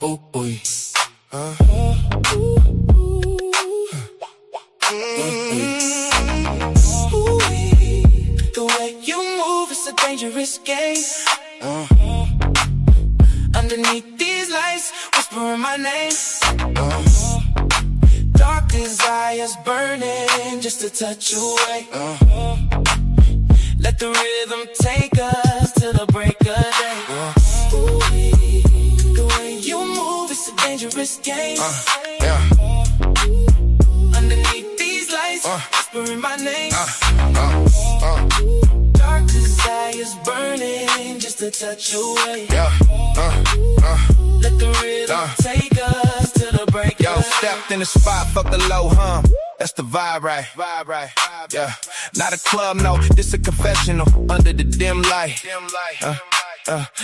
The way you move is a dangerous game. Underneath these lights, whispering my name. Dark desires burning just a touch away. Let the rhythm take us to the break of day. The way you move is a dangerous game. Underneath these lights, whispering my name. Dark desires burning just a touch away. Let the rhythm take us to the break of day. Yo, stepped in the spot, fuck the low hum. That's the vibe, right? Yeah, not a club, no, this a confessional under the dim light.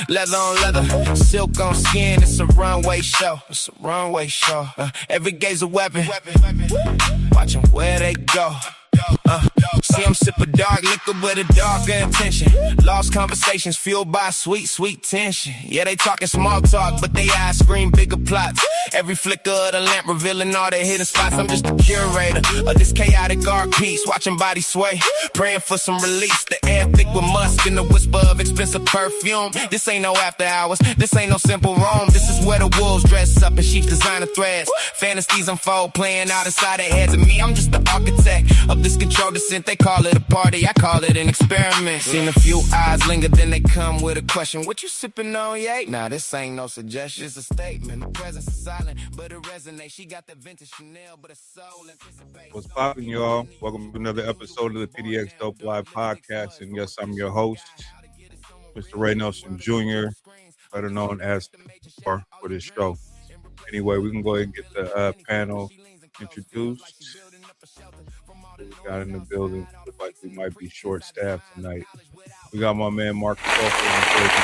Leather on leather, silk on skin, it's a runway show. Every game's a weapon, watch them where they go. See them sip a dark liquor with a darker intention. Lost conversations fueled by sweet, sweet tension. Yeah, they talking small talk, but they eyes scream bigger plots. Every flicker of the lamp revealing all their hidden spots. I'm just the curator of this chaotic art piece, watching bodies sway, praying for some release. The air thick with musk and the whisper of expensive perfume. This ain't no after hours, this ain't no simple roam. This is where the wolves dress up in chic designer threads. Fantasies unfold, playing out inside their heads. And me, I'm just the architect of this control descent. They call it a party, I call it an experiment. Seen a few eyes linger, then they come with a question. What you sipping on, yay? Nah, this ain't no suggestion, it's a statement. The presence is silent, but it resonates. She got the vintage Chanel, but a soul anticipates. What's poppin', y'all? Welcome to another episode of the Pdxdope Live podcast. And yes, I'm your host, Mr. Ray Nelson Jr., better known as for this show. Anyway, we can go ahead and get the panel introduced. We got in the building. Look like we might be short-staffed tonight. We got my man Marcus Ofer.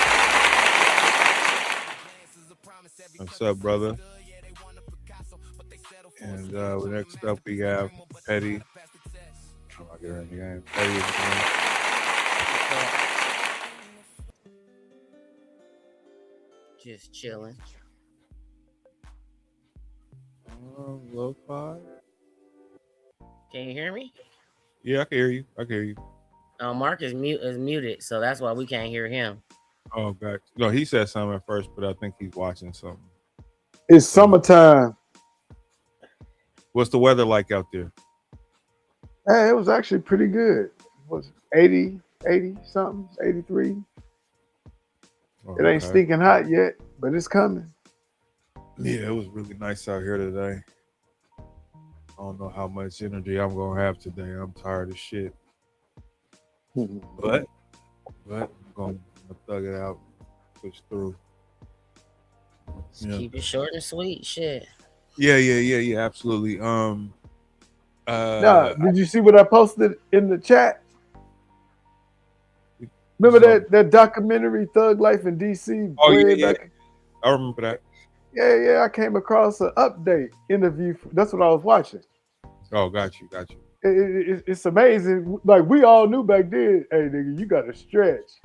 What's up, brother? And next up we have Petty. Petty. Just chilling. Lo-fi. Can you hear me? Yeah, I can hear you. Mark is muted, so that's why we can't hear him. Oh, God. No, he said something at first, but I think he's watching something. It's summertime. What's the weather like out there? Hey, it was actually pretty good. It was 80 something, 83. Oh, It ain't stinking hot yet, but it's coming. Yeah, it was really nice out here today. I don't know how much energy I'm gonna have today. I'm tired of shit. But I'm gonna thug it out, push through. Just keep it short and sweet, shit. Yeah, absolutely. Did you see what I posted in the chat? Remember that documentary Thug Life in DC? Oh yeah. I remember that. Yeah, I came across an update interview. That's what I was watching. Oh, got you. It's amazing. Like, we all knew back then, hey, nigga, you got to stretch.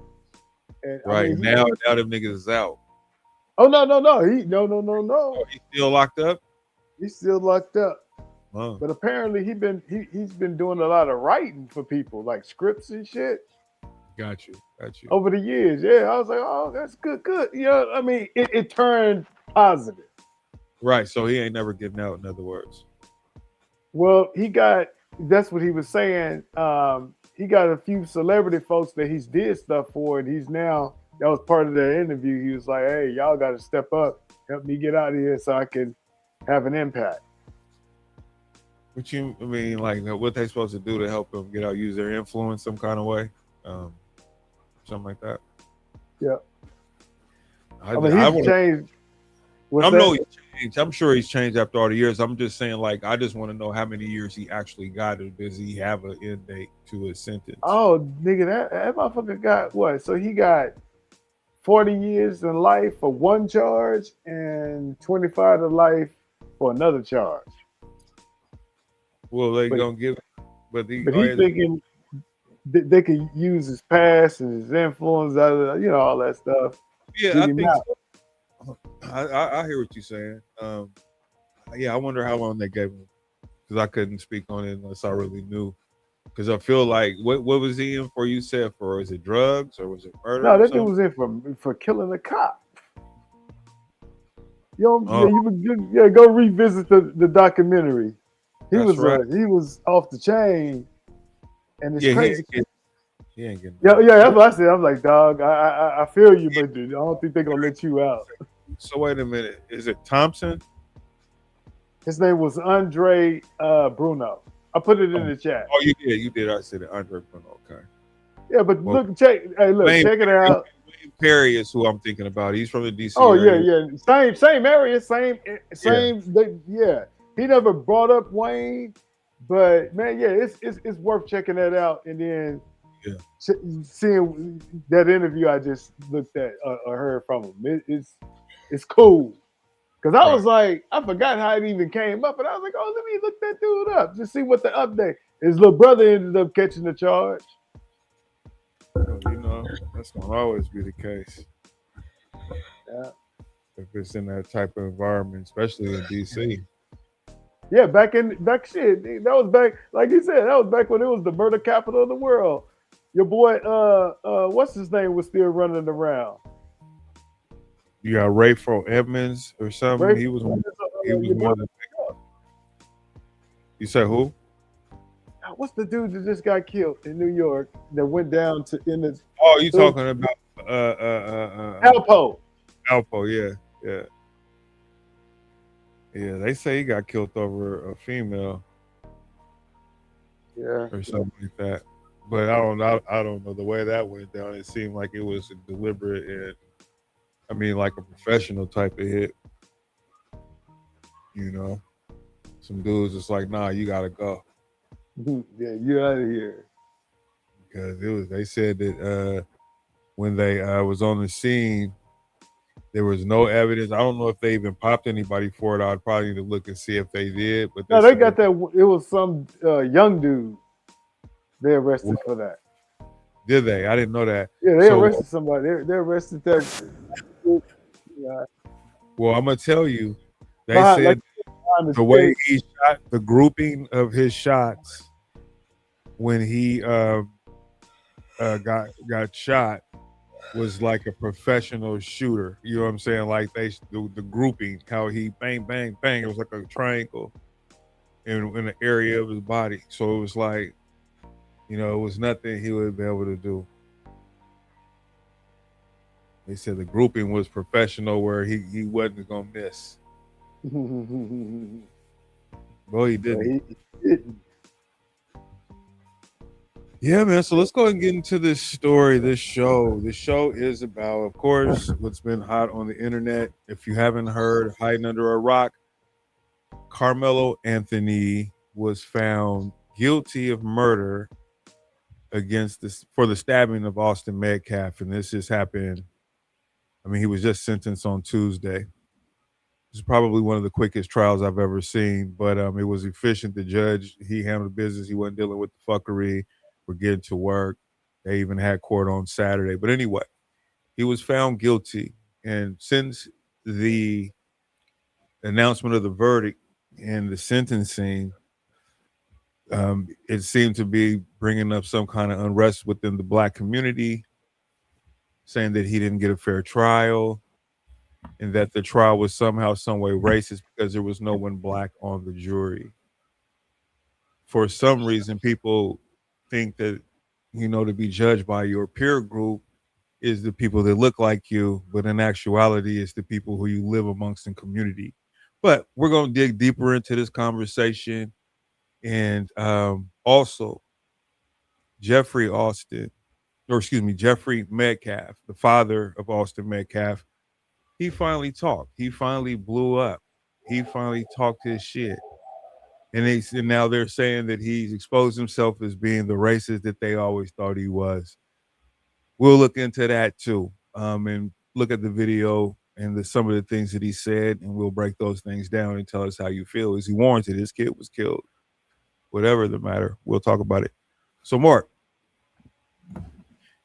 And, right, I mean, now them niggas is out. Oh, no. No. Oh, he's still locked up? He's still locked up. Huh. But apparently he's been doing a lot of writing for people, like scripts and shit. Got you. Over the years, yeah. I was like, oh, that's good. You know, I mean, it turned positive. Right, so he ain't never getting out, in other words. Well, that's what he was saying. He got a few celebrity folks that he's did stuff for, and that was part of their interview. He was like, hey, y'all got to step up, help me get out of here so I can have an impact. What you mean, like, what they supposed to do to help them get out, use their influence some kind of way? Something like that. Yeah. I mean, he's changed. I'm sure he's changed after all the years. I'm just saying, like, I just want to know how many years he actually got, or does he have an end date to his sentence? Oh, nigga, that motherfucker got what? So he got 40 years in life for one charge and 25 to life for another charge. Well, they gonna give, but he's thinking they could use his past and his influence, all that stuff. Yeah, I think so. I hear what you're saying. Yeah, I wonder how long they gave him because I couldn't speak on it unless I really knew. Because I feel like what was he in for? You said for was it drugs or was it murder No, or that dude something? was in for killing a cop. Oh, Go revisit the documentary. He that's was right. he was off the chain, and it's Yeah, crazy. he ain't getting. Yeah, that's what I said. I'm like, dog, I feel you, but dude, I don't think they're gonna let you out. So wait a minute. Is it Thompson? His name was Andre Bruno. I put it in the chat. Oh, you did. You did. I said it. Andre Bruno. Okay. Yeah, but Well, check it out. Wayne Perry is who I'm thinking about. He's from the DC Oh area. yeah. Same area, same. Yeah. He never brought up Wayne, but man, yeah, it's worth checking that out. And then seeing that interview I just looked at or heard from him, it's cool. Because I was like, I forgot how it even came up, and I was like, oh, let me look that dude up, just see what the update. His little brother ended up catching the charge. Well, that's gonna always be the case. Yeah. If it's in that type of environment, especially in DC. Yeah, back shit. That was back, like you said, that was back when it was the murder capital of the world. Your boy, what's his name, was still running around. You got Rayford Edmonds or something. He was one of the. You said who? What's the dude that just got killed in New York that went down to in the? Oh, you talking about Alpo? Alpo, yeah. They say he got killed over a female. Yeah, or something like that. But I don't know the way that went down. It seemed like it was a deliberate and like a professional type of hit. Some dudes just like, nah, you gotta go. Yeah, you out of here. Because they said that when they was on the scene, there was no evidence. I don't know if they even popped anybody for it. I'd probably need to look and see if they did. But no, they got that. It was some young dude. They arrested for that. Did they? I didn't know that. Yeah, they arrested somebody. They arrested that. Yeah. Well, I'm gonna tell you. They said the way he shot, the grouping of his shots when he got shot was like a professional shooter. You know what I'm saying? Like the grouping, how he bang, bang, bang. It was like a triangle in the area of his body. So it was like, it was nothing he would be able to do. They said the grouping was professional where he wasn't gonna miss. Well, he didn't. He didn't. Yeah, man. So let's go ahead and get into this story, this show. This show is about, of course, what's been hot on the internet. If you haven't heard, hiding under a rock, Karmelo Anthony was found guilty of murder for the stabbing of Austin Metcalf. And this just happened. He was just sentenced on Tuesday. It's probably one of the quickest trials I've ever seen, but it was efficient. The judge, he handled business. He wasn't dealing with the fuckery. We're getting to work. They even had court on Saturday. But anyway, he was found guilty. And since the announcement of the verdict and the sentencing, it seemed to be bringing up some kind of unrest within the Black community, saying that he didn't get a fair trial and that the trial was somehow, some way racist because there was no one Black on the jury. For some reason, people think that, to be judged by your peer group is the people that look like you, but in actuality, it's the people who you live amongst in community. But we're going to dig deeper into this conversation. And also, Jeffery Metcalf, the father of Austin Metcalf, he finally talked. He finally blew up. He finally talked his shit. And now they're saying that he's exposed himself as being the racist that they always thought he was. We'll look into that too, and look at the video and some of the things that he said, and we'll break those things down and tell us how you feel. Is he warranted? His kid was killed. Whatever the matter, we'll talk about it. So, Mark,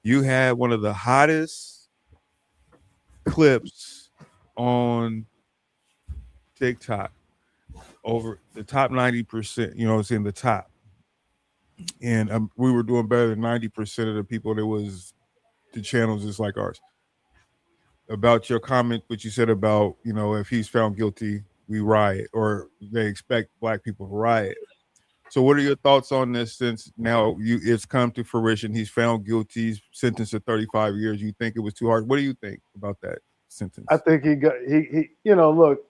you had one of the hottest clips on TikTok over the top 90%, you know what I'm saying, the top. And we were doing better than 90% of the people that was the channels just like ours. About your comment, what you said about, you know, if he's found guilty, we riot, or they expect black people to riot. So what are your thoughts on this since now it's come to fruition? He's found guilty, he's sentenced to 35 years. You think it was too hard? What do you think about that sentence? I think he you know, look,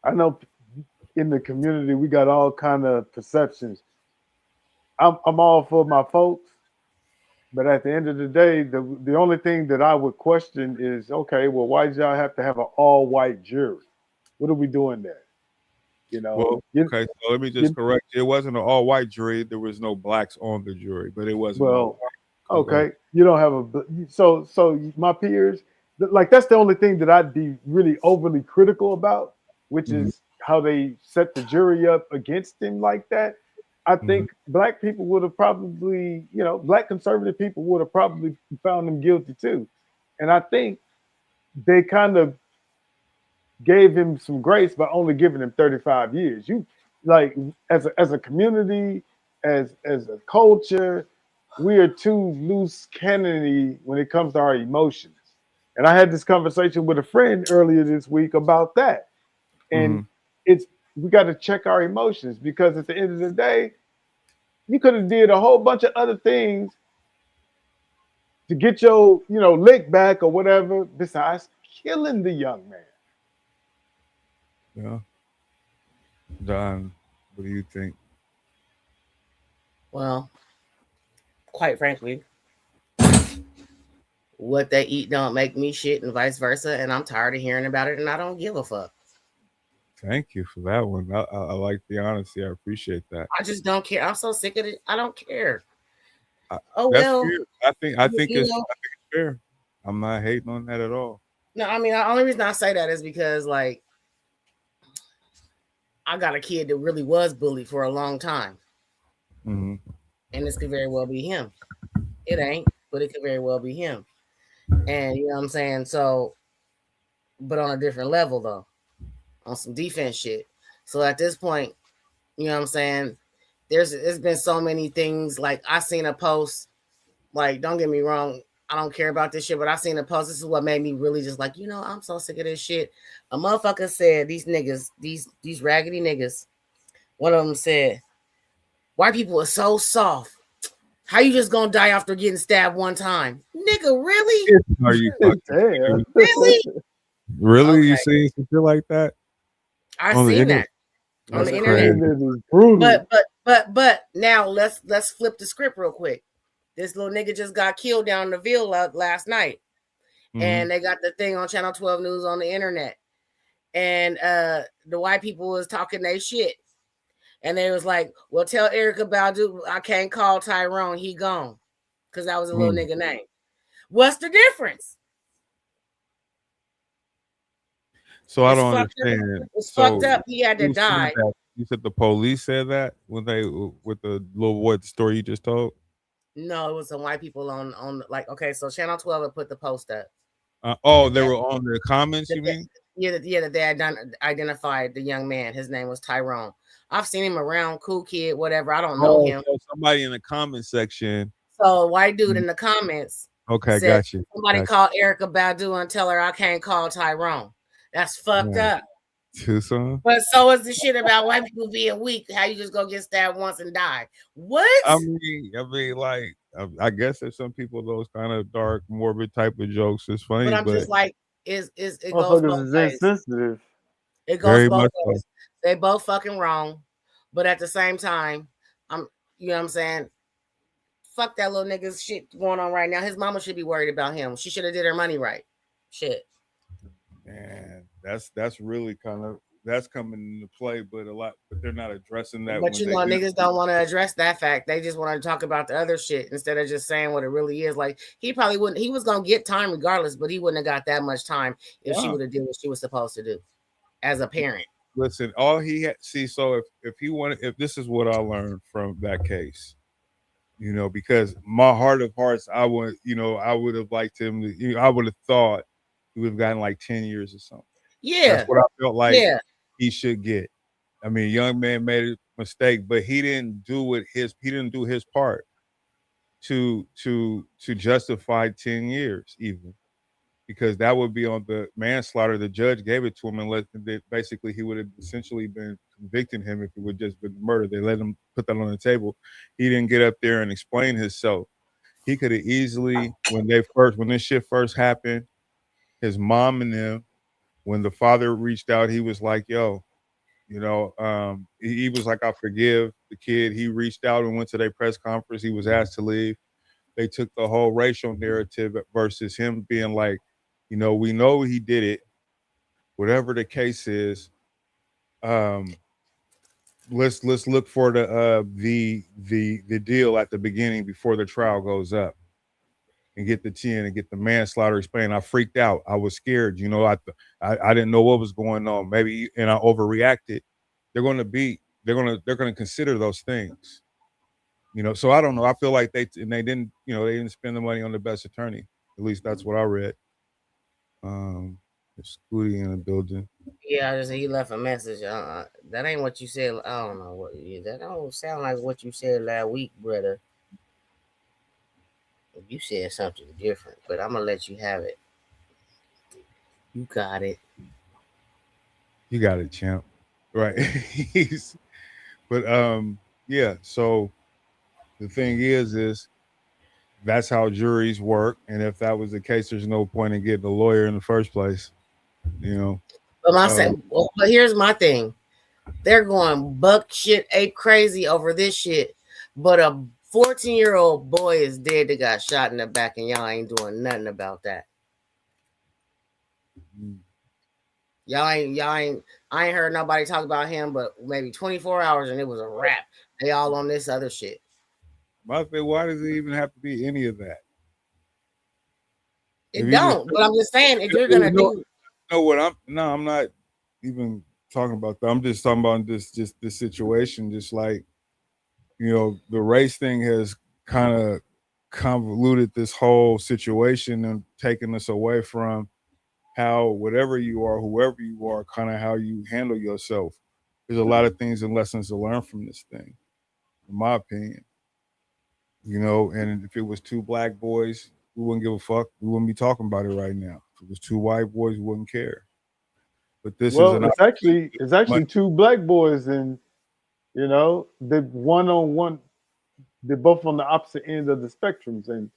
I know in the community we got all kind of perceptions. I'm all for my folks, but at the end of the day, the only thing that I would question is, okay, well, why did y'all have to have an all white jury? What are we doing there? You know. Well, okay, so let me just correct you. It wasn't an all white jury. There was no blacks on the jury, but it wasn't. Well, okay, you don't have a so my peers, like, that's the only thing that I'd be really overly critical about, which is how they set the jury up against him like that. I think black people would have probably, you know, black conservative people would have probably found him guilty too. And I think they kind of gave him some grace by only giving him 35 years. You, like, as a community, as a culture, we are too loose cannony when it comes to our emotions. And I had this conversation with a friend earlier this week about that. And we got to check our emotions, because at the end of the day, you could have did a whole bunch of other things to get your, you know, lick back or whatever, besides killing the young man. Yeah. Don, what do you think? Well, quite frankly, what they eat don't make me shit, and vice versa. And I'm tired of hearing about it, and I don't give a fuck. Thank you for that one. I like the honesty. I appreciate that. I just don't care. I'm so sick of it. I don't care. That's well, fair. I think it's fair. I'm not hating on that at all. No, I mean, the only reason I say that is because, like, I got a kid that really was bullied for a long time. And this could very well be him. It ain't, but it could very well be him. And you know what I'm saying? So, but on a different level though, on some defense shit. So at this point, you know what I'm saying? It's been so many things. Like, I seen a post, like, don't get me wrong, I don't care about this shit, but I seen a post. This is what made me really just like, you know, I'm so sick of this shit. A motherfucker said, these niggas, these raggedy niggas, one of them said, white people are so soft. How you just gonna die after getting stabbed one time? Nigga, really? Are you really? Really? Okay. You seen some shit like that? I seen that on the internet. But now let's flip the script real quick. This little nigga just got killed down in the Ville last night. And they got the thing on Channel 12 News on the internet. And the white people was talking their shit. And they was like, well, tell Erykah Badu I can't call Tyrone, he gone. Because that was a little nigga name. What's the difference? So I don't understand. It's fucked up. He had to die. You said the police said that when they, with the little boy, the story you just told? No, it was some white people on like, okay, so Channel 12 had put the post up. They were on the comments, you mean? Yeah, that they had identified the young man. His name was Tyrone. I've seen him around, cool kid, whatever. I don't know him. So somebody in the comment section. So a white dude in the comments. Okay, got you. Somebody called Erykah Badu and tell her I can't call Tyrone. That's fucked up. Too soon. But so is the shit about white people being weak. How you just go get stabbed once and die? What? I mean, like, I guess there's some people those kind of dark, morbid type of jokes is funny. But I'm just like, it goes both ways. Sensitive. It goes both ways. They both fucking wrong, but at the same time, you know what I'm saying? Fuck that little nigga's shit going on right now. His mama should be worried about him. She should have did her money right. Shit. Man, that's really kind of that's coming into play, but they're not addressing that. But you know, niggas don't want to address that fact. They just want to talk about the other shit instead of just saying what it really is. Like, he probably wouldn't. He was gonna get time regardless, but he wouldn't have got that much time if she would have did what she was supposed to do as a parent. Listen, all he had so if this is what I learned from that case, you know, because my heart of hearts, I would have liked him to, I would have thought he would have gotten like 10 years or something. Yeah. That's what I felt like Yeah. he should get. I mean, young man made a mistake, but he didn't do his part to justify 10 years even, because that would be on the manslaughter. The judge gave it to him, and basically he would have essentially been convicting him if it would just been murder. They let him put that on the table. He didn't get up there and explain himself. He could have easily, when this shit first happened, his mom and them, when the father reached out, he was like, yo, he was like, I forgive the kid. He reached out and went to their press conference. He was asked to leave. They took the whole racial narrative versus him being like, we know he did it. Whatever the case is, let's look for the deal at the beginning before the trial goes up, and get the 10 and get the manslaughter explained. I freaked out. I was scared. I didn't know what was going on. Maybe, and I overreacted. They're going to consider those things. So I don't know. I feel like they didn't spend the money on the best attorney. At least that's what I read. Scooty in the building. Yeah, he left a message. That ain't what you said. I don't know what. That don't sound like what you said last week, brother. You said something different, but I'm gonna let you have it. You got it. You got it, champ. Right. But yeah. So the thing is that's how juries work, and if that was the case, there's no point in getting a lawyer in the first place. But here's my thing. They're going buck shit ape crazy over this shit, but a 14-year-old boy is dead that got shot in the back, and y'all ain't doing nothing about that. I ain't heard nobody talk about him, but maybe 24 hours and it was a wrap. They all on this other shit. Why does it even have to be any of that? It don't, but I'm just saying, if you're gonna do. I'm not even talking about that. I'm just talking about this situation. Just like, the race thing has kind of convoluted this whole situation and taken us away from how, whatever you are, whoever you are, kind of how you handle yourself. There's a lot of things and lessons to learn from this thing, in my opinion. And if it was two black boys, we wouldn't give a fuck. We wouldn't be talking about it right now. If it was two white boys, we wouldn't care. But it's actually two black boys, and they're one-on-one. They're both on the opposite end of the spectrums, and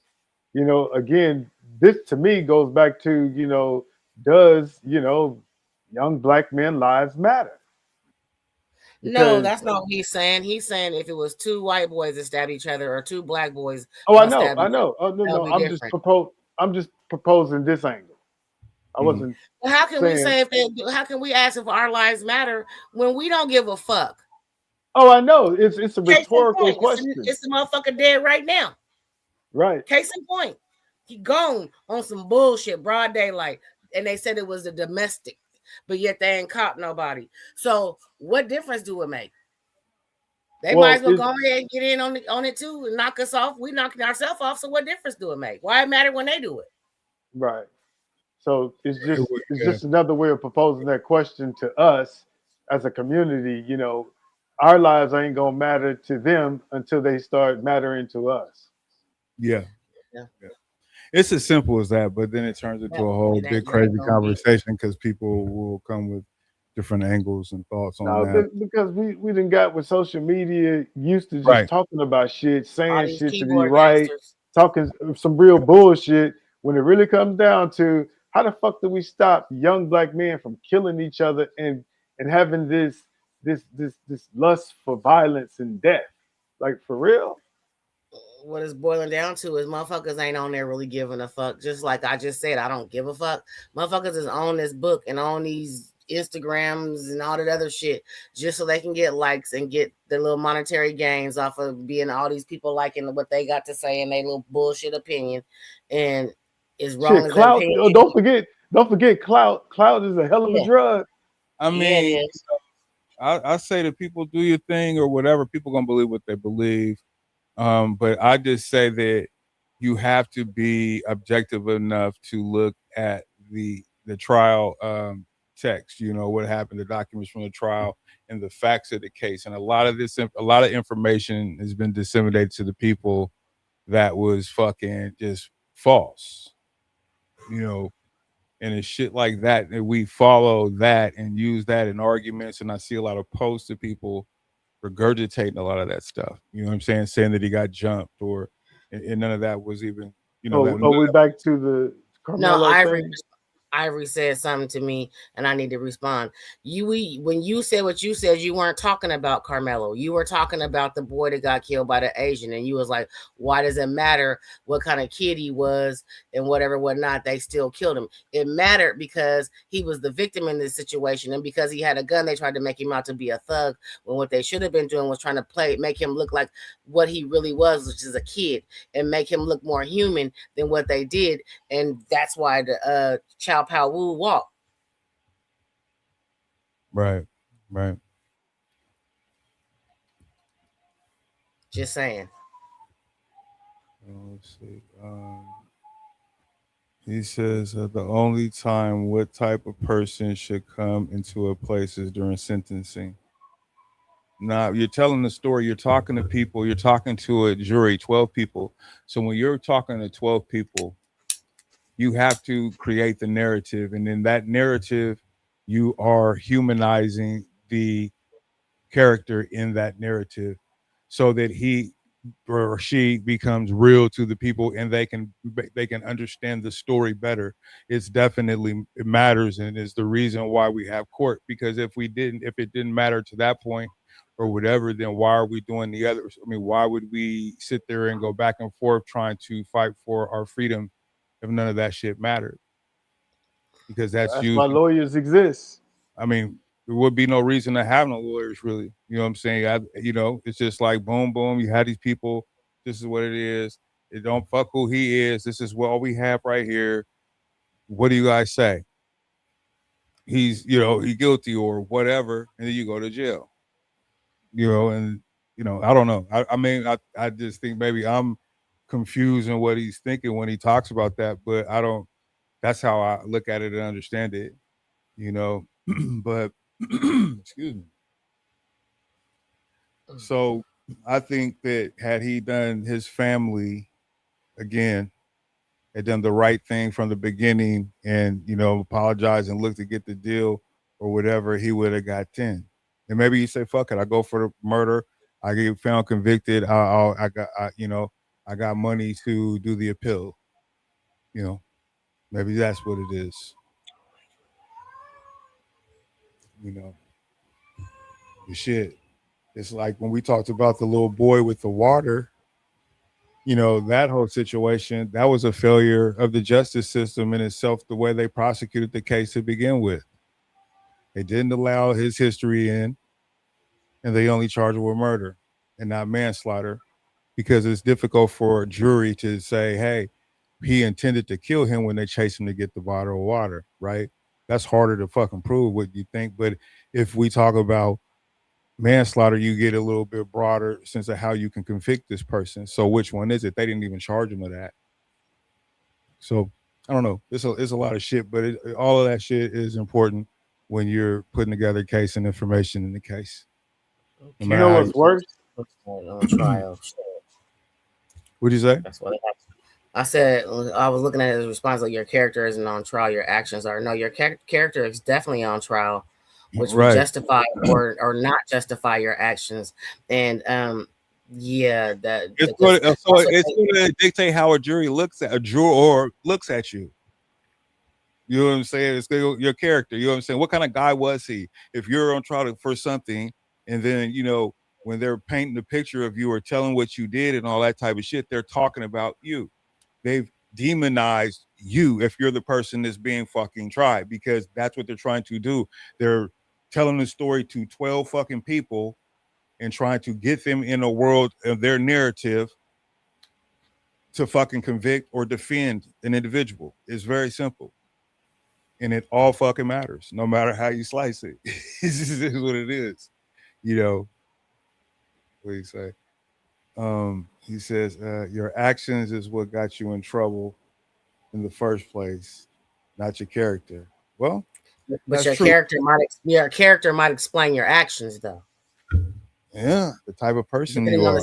again, this to me goes back to does young black men lives matter? No, that's not what he's saying. He's saying if it was two white boys that stabbed each other or two black boys. I know. Oh no, I'm just proposing this angle. I wasn't. Well, how can we say how can we ask if our lives matter when we don't give a fuck? Oh, I know. It's a rhetorical question. It's the motherfucker dead right now. Right. Case in point, he gone on some bullshit, broad daylight, and they said it was a domestic, but yet they ain't caught nobody. So what difference do it make? They might as well go ahead and get in on it too and knock us off. We knocking ourselves off. So what difference do it make? Why it matter when they do it? Right. So it's just another way of proposing that question to us as a community. Our lives ain't gonna matter to them until they start mattering to us. Yeah. It's as simple as that, but then it turns into a whole big crazy conversation because people will come with different angles and thoughts on that. Because we done got with social media used to just talking about shit, saying shit to be right, talking some real bullshit. When it really comes down to how the fuck do we stop young black men from killing each other and having this lust for violence and death? Like, for real? What it's boiling down to is motherfuckers ain't on there really giving a fuck. Just like I just said, I don't give a fuck. Motherfuckers is on this book and on these Instagrams and all that other shit just so they can get likes and get the little monetary gains off of being all these people liking what they got to say and their little bullshit opinion. And as wrong as clout. Don't forget clout. Clout is a hell of a drug. I mean, I say to people, do your thing or whatever. People gonna believe what they believe. But I just say that you have to be objective enough to look at the trial text, you know, what happened, the documents from the trial, and the facts of the case. And a lot of information has been disseminated to the people that was fucking just false, you know, and it's shit like that. And we follow that and use that in arguments. And I see a lot of posts of people regurgitating a lot of that stuff. You know what I'm saying? Saying that he got jumped and none of that was even, you know. Are we back to the No, Karmelo thing? Ivory said something to me, and I need to respond. When you said what you said, you weren't talking about Karmelo. You were talking about the boy that got killed by the Asian, and you was like, "Why does it matter what kind of kid he was and whatnot? They still killed him. It mattered because he was the victim in this situation, and because he had a gun, they tried to make him out to be a thug. When what they should have been doing was trying to make him look like what he really was, which is a kid, and make him look more human than what they did. And that's why the Chow Pow Wu walk. Right. Just saying. Let's see. He says the only time what type of person should come into a place is during sentencing. Now, you're telling the story, you're talking to people, you're talking to a jury, 12 people. So when you're talking to 12 people, you have to create the narrative. And in that narrative, you are humanizing the character in that narrative so that he or she becomes real to the people and they can understand the story better. It matters, and is the reason why we have court. Because if it didn't matter to that point or whatever, then why are we doing the others? I mean, why would we sit there and go back and forth trying to fight for our freedom if none of that shit mattered? Because that's why lawyers exist. I mean, there would be no reason to have no lawyers, really. You know what I'm saying? It's just like boom, boom. You had these people. This is what it is. It don't fuck who he is. This is what we have right here. What do you guys say? He's guilty or whatever, and then you go to jail. And I don't know. I mean, I just think maybe I'm confused in what he's thinking when he talks about that, but I don't. That's how I look at it and understand it. But excuse me. So I think that had he done his family again, had done the right thing from the beginning and, apologized and looked to get the deal or whatever, he would have got 10. And maybe you say, fuck it, I go for the murder. I get found convicted. I got money to do the appeal. Maybe that's what it is. The shit. It's like when we talked about the little boy with the water, that whole situation, that was a failure of the justice system in itself, the way they prosecuted the case to begin with. They didn't allow his history in, and they only charged him with murder and not manslaughter, because it's difficult for a jury to say, hey, he intended to kill him when they chased him to get the bottle of water, right? That's harder to fucking prove, what you think. But if we talk about manslaughter, you get a little bit broader sense of how you can convict this person. So which one is it? They didn't even charge him with that. So I don't know. It's a lot of shit, but all of that shit is important when you're putting together a case and information in the case. You know what's worse? On trial. What'd you say? That's what I said. I was looking at his response, like, your character isn't on trial, your actions are. No, your character is definitely on trial, which would justify or not justify your actions. And yeah, it's going to dictate how a jury looks at you. You know what I'm saying? It's your character. You know what I'm saying? What kind of guy was he? If you're on trial for something, and then when they're painting the picture of you or telling what you did and all that type of shit, they're talking about you. They've demonized you if you're the person that's being fucking tried, because that's what they're trying to do. They're telling the story to 12 fucking people and trying to get them in a world of their narrative to fucking convict or defend an individual. It's very simple. And it all fucking matters, no matter how you slice it. This is what it is. What do you say? He says, your actions is what got you in trouble in the first place, not your character. Well, But your character might explain your actions, though. Yeah, the type of person depending you on are.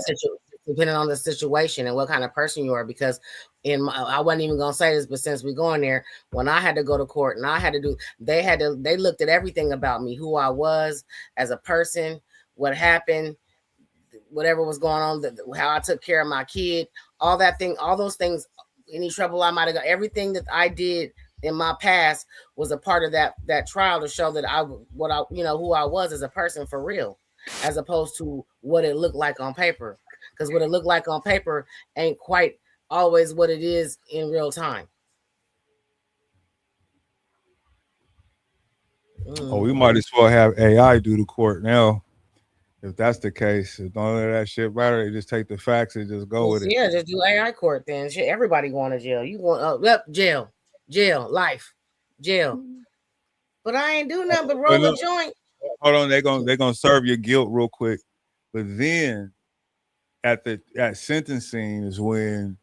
depending on the situation and what kind of person you are. Because I wasn't even gonna say this, but since we're going there, when I had to go to court and I had to do, they looked at everything about me, who I was as a person, what happened, whatever was going on, how I took care of my kid, all those things, any trouble I might have got, everything that I did in my past was a part of that trial to show that who I was as a person for real, as opposed to what it looked like on paper. Because what it looked like on paper ain't quite always what it is in real time. Oh, we might as well have AI do the court now. If that's the case, if none of that shit matter, they just take the facts and just go with it. Yeah, just do AI court then. Shit, everybody going to jail. You going jail, life, jail. But I ain't do nothing but roll a joint. Hold on, they're gonna serve your guilt real quick. But then at sentencing is when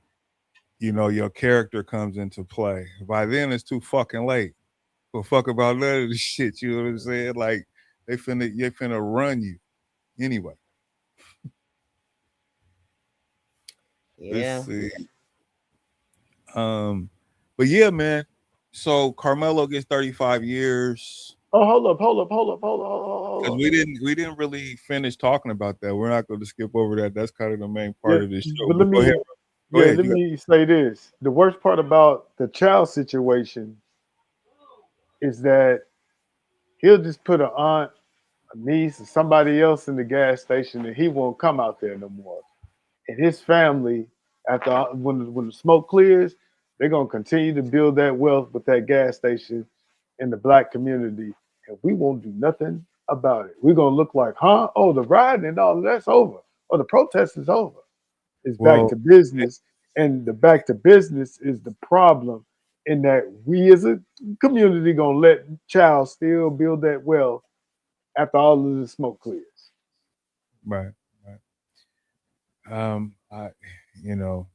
your character comes into play. By then it's too fucking late. But fuck about none of this shit, you know what I'm saying? Like they finna run you anyway. Yeah. Let's see. But yeah, man. So Karmelo gets 35 years. Oh, hold up. Because we didn't really finish talking about that. We're not going to skip over that. That's kind of the main part of this show. But let me say this. The worst part about the child situation is that he'll just put an aunt, a niece, or somebody else in the gas station, and he won't come out there no more. And his family, when the smoke clears, they're gonna continue to build that wealth with that gas station in the black community, and we won't do nothing about it. We're gonna look like, huh? Oh, the rioting and all that's over. Oh, the protest is over. It's back to business, and the back to business is the problem. In that we as a community gonna let child still build that wealth after all of the smoke clears. Right. I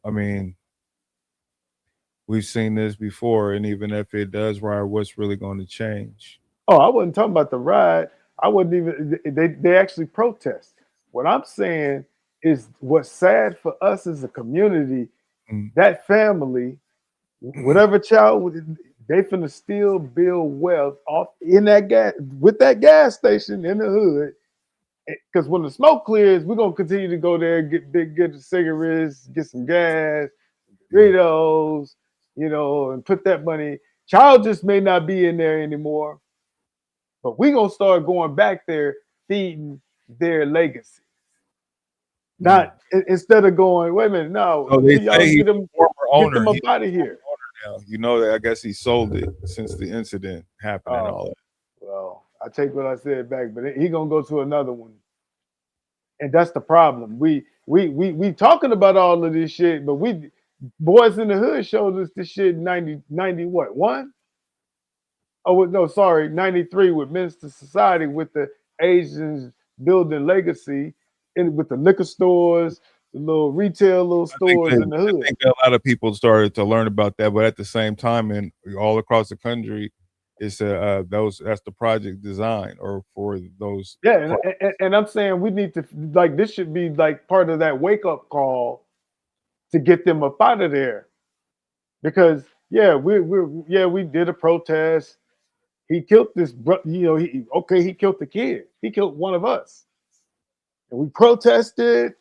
mean, we've seen this before, and even if it does riot, what's really going to change? Oh, I wasn't talking about the riot. I wasn't even. They actually protest. What I'm saying is, what's sad for us as a community, that family, whatever child, they finna still build wealth off in that gas station in the hood. Because when the smoke clears, we're gonna continue to go there, get the cigarettes, get some gas, Doritos, and put that money. Child just may not be in there anymore, but we're gonna start going back there, feeding their legacy. Not instead of going, wait a minute, no, they say he's get them up out of here. Now. I guess he sold it since the incident happened and all that. Well, I take what I said back, but he gonna go to another one, and that's the problem. We talking about all of this shit, but Boys in the Hood showed us this shit in 90 what, 1? Oh, no, sorry, 93 with Minister Society with the Asians building legacy and with the liquor stores, the little stores in the hood. I think a lot of people started to learn about that, but at the same time, and all across the country, it's that's the project design or for those. Yeah, and I'm saying we need to, like, this should be like part of that wake up call to get them up out of there, because we did a protest. He killed this, he killed the kid. He killed one of us, and we protested.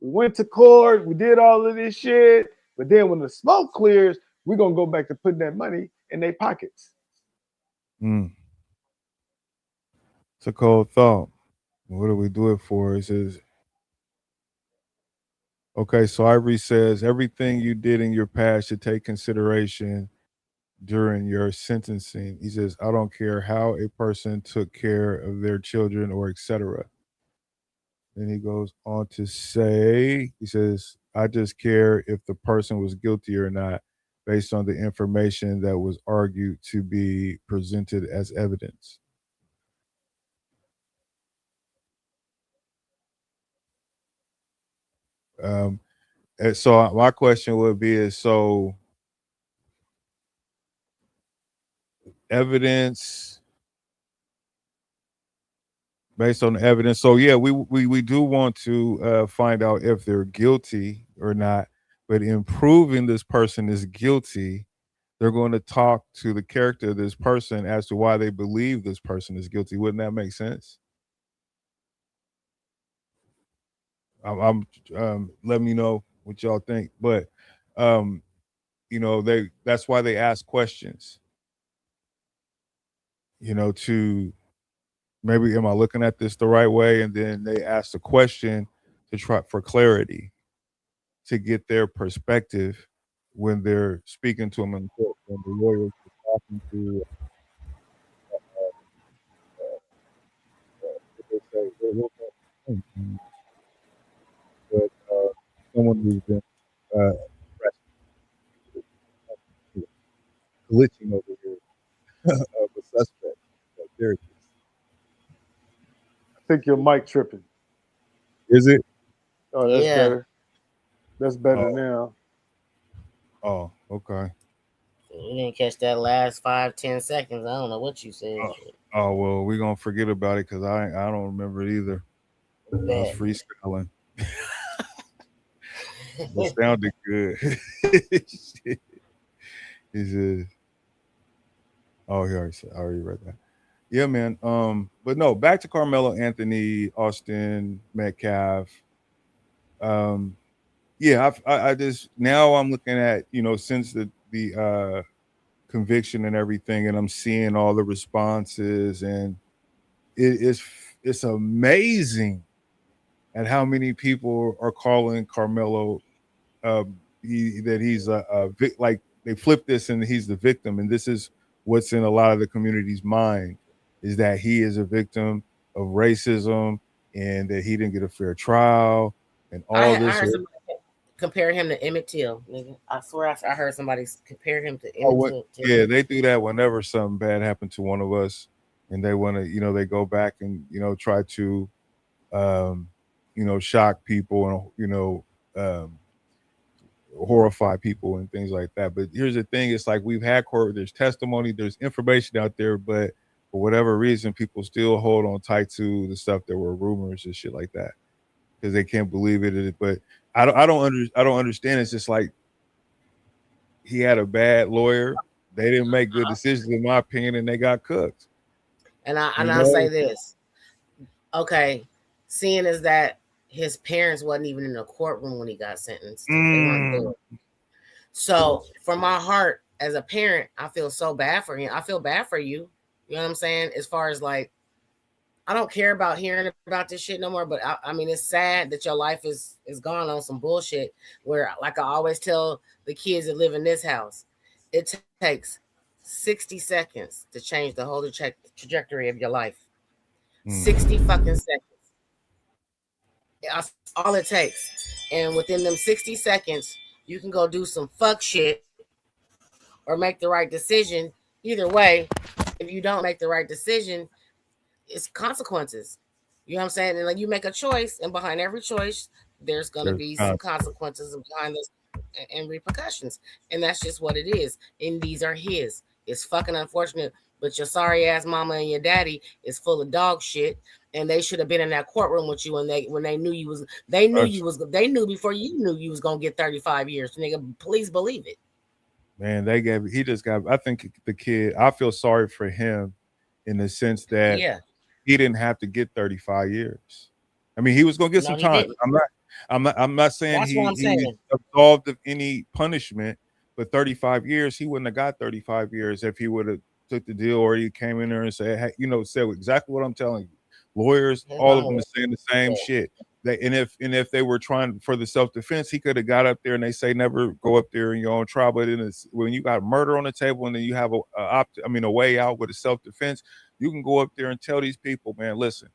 We went to court. We did all of this shit. But then when the smoke clears, we're gonna go back to putting that money in their pockets. It's a cold thought. What do we do it for? It says, okay, so Ivory says everything you did in your past should take consideration during your sentencing. He says, I don't care how a person took care of their children or etc. Then he goes on to say, he says, I just care if the person was guilty or not based on the information that was argued to be presented as evidence. And so my question would be so evidence based on the evidence. So yeah, we do want to find out if they're guilty or not. But in proving this person is guilty, they're going to talk to the character of this person as to why they believe this person is guilty. Wouldn't that make sense? I'm let me know what y'all think. But you know, that's why they ask questions. You know, to maybe am I looking at this the right way? And then they ask the question to try for clarity, to get their perspective when they're speaking to them in court, when the lawyers are talking to they say, but someone who's been glitching over here of a suspect. Like, there it I think your mic tripping. is. Is it? Oh, that's Yeah. better. That's better Oh. now. Oh, okay. You didn't catch that last 5-10 seconds. I don't know what you said. Oh well, we're gonna forget about it because I don't remember it either. I was Bet. freestyling. It sounded good. He said, "Oh, I already read that." Yeah, man. But no, back to Karmelo Anthony, Austin Metcalf. Yeah, I just now I'm looking at, you know, since the conviction and everything, and I'm seeing all the responses, and it's amazing at how many people are calling Karmelo he's like they flip this and he's the victim, and this is what's in a lot of the community's mind, is that he is a victim of racism and that he didn't get a fair trial and all I this. heard somebody compare him to Emmett Till. Nigga. I swear I heard somebody compare him to Oh, Emmett Till. yeah, they do that whenever something bad happened to one of us, and they want to, you know, they go back and, you know, try to, you know, shock people and, you know, horrify people and things like that. But here's the thing: it's like we've had court, there's testimony, there's information out there, but for whatever reason, people still hold on tight to the stuff that were rumors and shit like that because they can't believe it. But I don't understand. It's just like he had a bad lawyer. They didn't make good decisions, in my opinion, and they got cooked. And I'll say this. Okay, seeing as that his parents wasn't even in the courtroom when he got sentenced. They weren't there. So from my heart as a parent, I feel so bad for him. I feel bad for you. You know what I'm saying? As far as like, I don't care about hearing about this shit no more. But I mean, it's sad that your life is gone on some bullshit where, like I always tell the kids that live in this house, it takes 60 seconds to change the whole trajectory of your life. 60 fucking seconds. That's all it takes. And within them 60 seconds, you can go do some fuck shit or make the right decision. Either way, if you don't make the right decision, it's consequences. You know what I'm saying? And like you make a choice, and behind every choice, there's gonna be some consequences behind this and repercussions. And that's just what it is. And these are his. It's fucking unfortunate, but your sorry ass mama and your daddy is full of dog shit. And they should have been in that courtroom with you when they knew you was they knew before you knew you was gonna get 35 years. Nigga, please believe it. Man, I think the kid, I feel sorry for him in the sense that he didn't have to get 35 years. I mean, he was gonna get some time. I'm not saying he was absolved of any punishment, but 35 years, he wouldn't have got 35 years if he would have took the deal, or he came in there and said, hey, you know, said exactly what I'm telling you. Lawyers, all of them are saying the same shit. And if they were trying for the self-defense, he could have got up there, and they say never go up there in your own trial. But when you got murder on the table and then you have a way out with a self-defense, you can go up there and tell these people, man, listen,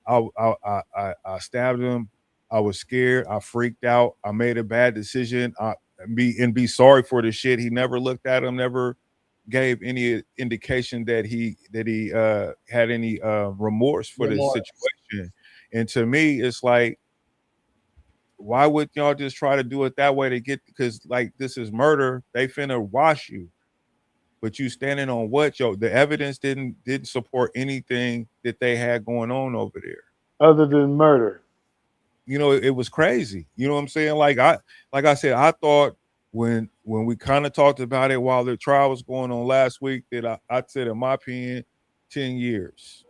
I stabbed him. I was scared. I freaked out. I made a bad decision. Be sorry for the shit. He never looked at him, never gave any indication that he had any remorse for this situation. And to me, it's like, why would y'all just try to do it that way to get, because like this is murder. They finna wash you. But you standing on what, yo? The evidence didn't support anything that they had going on over there, other than murder. You know, it was crazy. You know what I'm saying? Like I said, I thought when we kind of talked about it while the trial was going on last week, that I said, in my opinion, 10 years.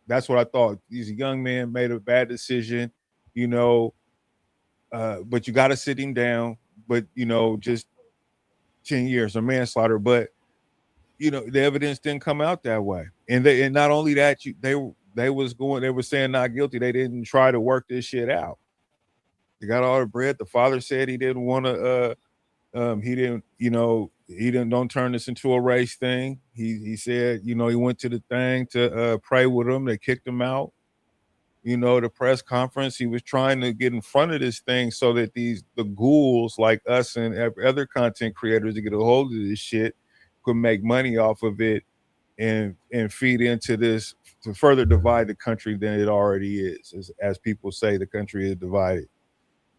That's what I thought. He's a young man, made a bad decision, you know, but you got to sit him down. But, you know, just 10 years of manslaughter. But, you know, the evidence didn't come out that way. And not only that, they were saying not guilty. They didn't try to work this shit out. They got all the bread. The father said he didn't want to, don't turn this into a race thing. He said, you know, he went to the thing to pray with them. They kicked him out. You know, the press conference, he was trying to get in front of this thing so that the ghouls like us and other content creators to get a hold of this shit could make money off of it and feed into this to further divide the country than it already is. As people say, the country is divided.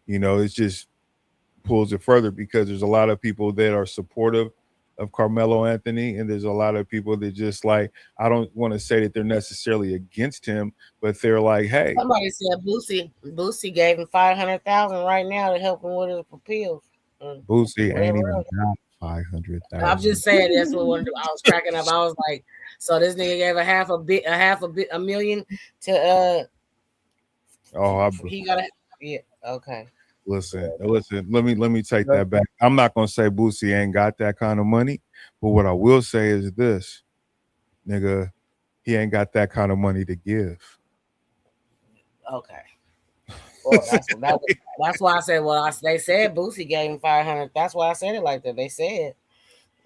You know, it's just pulls it further because there's a lot of people that are supportive of Karmelo Anthony, and there's a lot of people that just like, I don't want to say that they're necessarily against him, but they're like, hey. Somebody said Boosie gave him $500,000 right now to help him with his appeals. Boosie ain't even got 500,000. I'm just saying that's what I was cracking up. I was like, so this nigga gave a million to he got okay. Listen. Let me take that back. I'm not gonna say Boosie ain't got that kind of money, but what I will say is this, nigga, he ain't got that kind of money to give. Okay. Well, that's why I said. Well, they said Boosie gave him 500. That's why I said it like that. They said,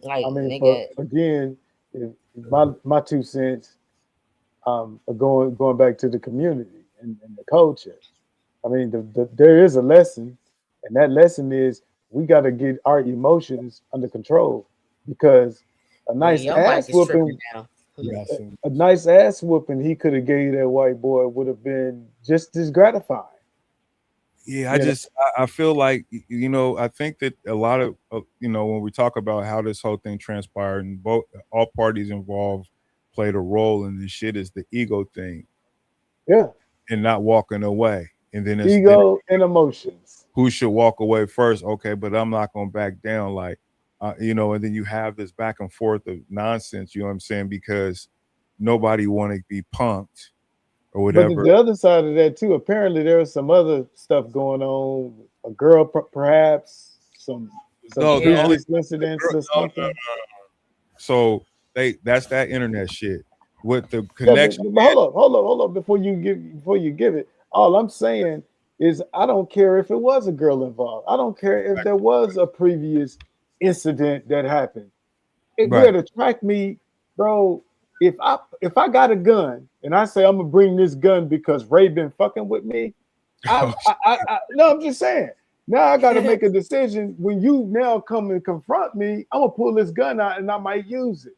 like, I mean, nigga. Again, my 2 cents, going back to the community and the culture. I mean, there is a lesson, and that lesson is we got to get our emotions under control, because a nice ass whooping, a nice ass whooping he could have gave that white boy would have been just as gratifying. Yeah, I feel like, you know, I think that a lot of, you know, when we talk about how this whole thing transpired and all parties involved played a role in this shit, is the ego thing. Yeah. And not walking away. And then it's ego and emotions. Who should walk away first? Okay, but I'm not going to back down. Like, you know, and then you have this back and forth of nonsense, you know what I'm saying? Because nobody want to be punked or whatever. But the other side of that too, apparently there was some other stuff going on. A girl, perhaps some incidents or something. No. So that's that internet shit with the connection. But hold up before you give it. All I'm saying is I don't care if it was a girl involved. I don't care if there was a previous incident that happened. It would attract me, bro. If I got a gun and I say I'm gonna bring this gun because Ray been fucking with me, no, I'm just saying. Now I got to make a decision. When you now come and confront me, I'm gonna pull this gun out and I might use it.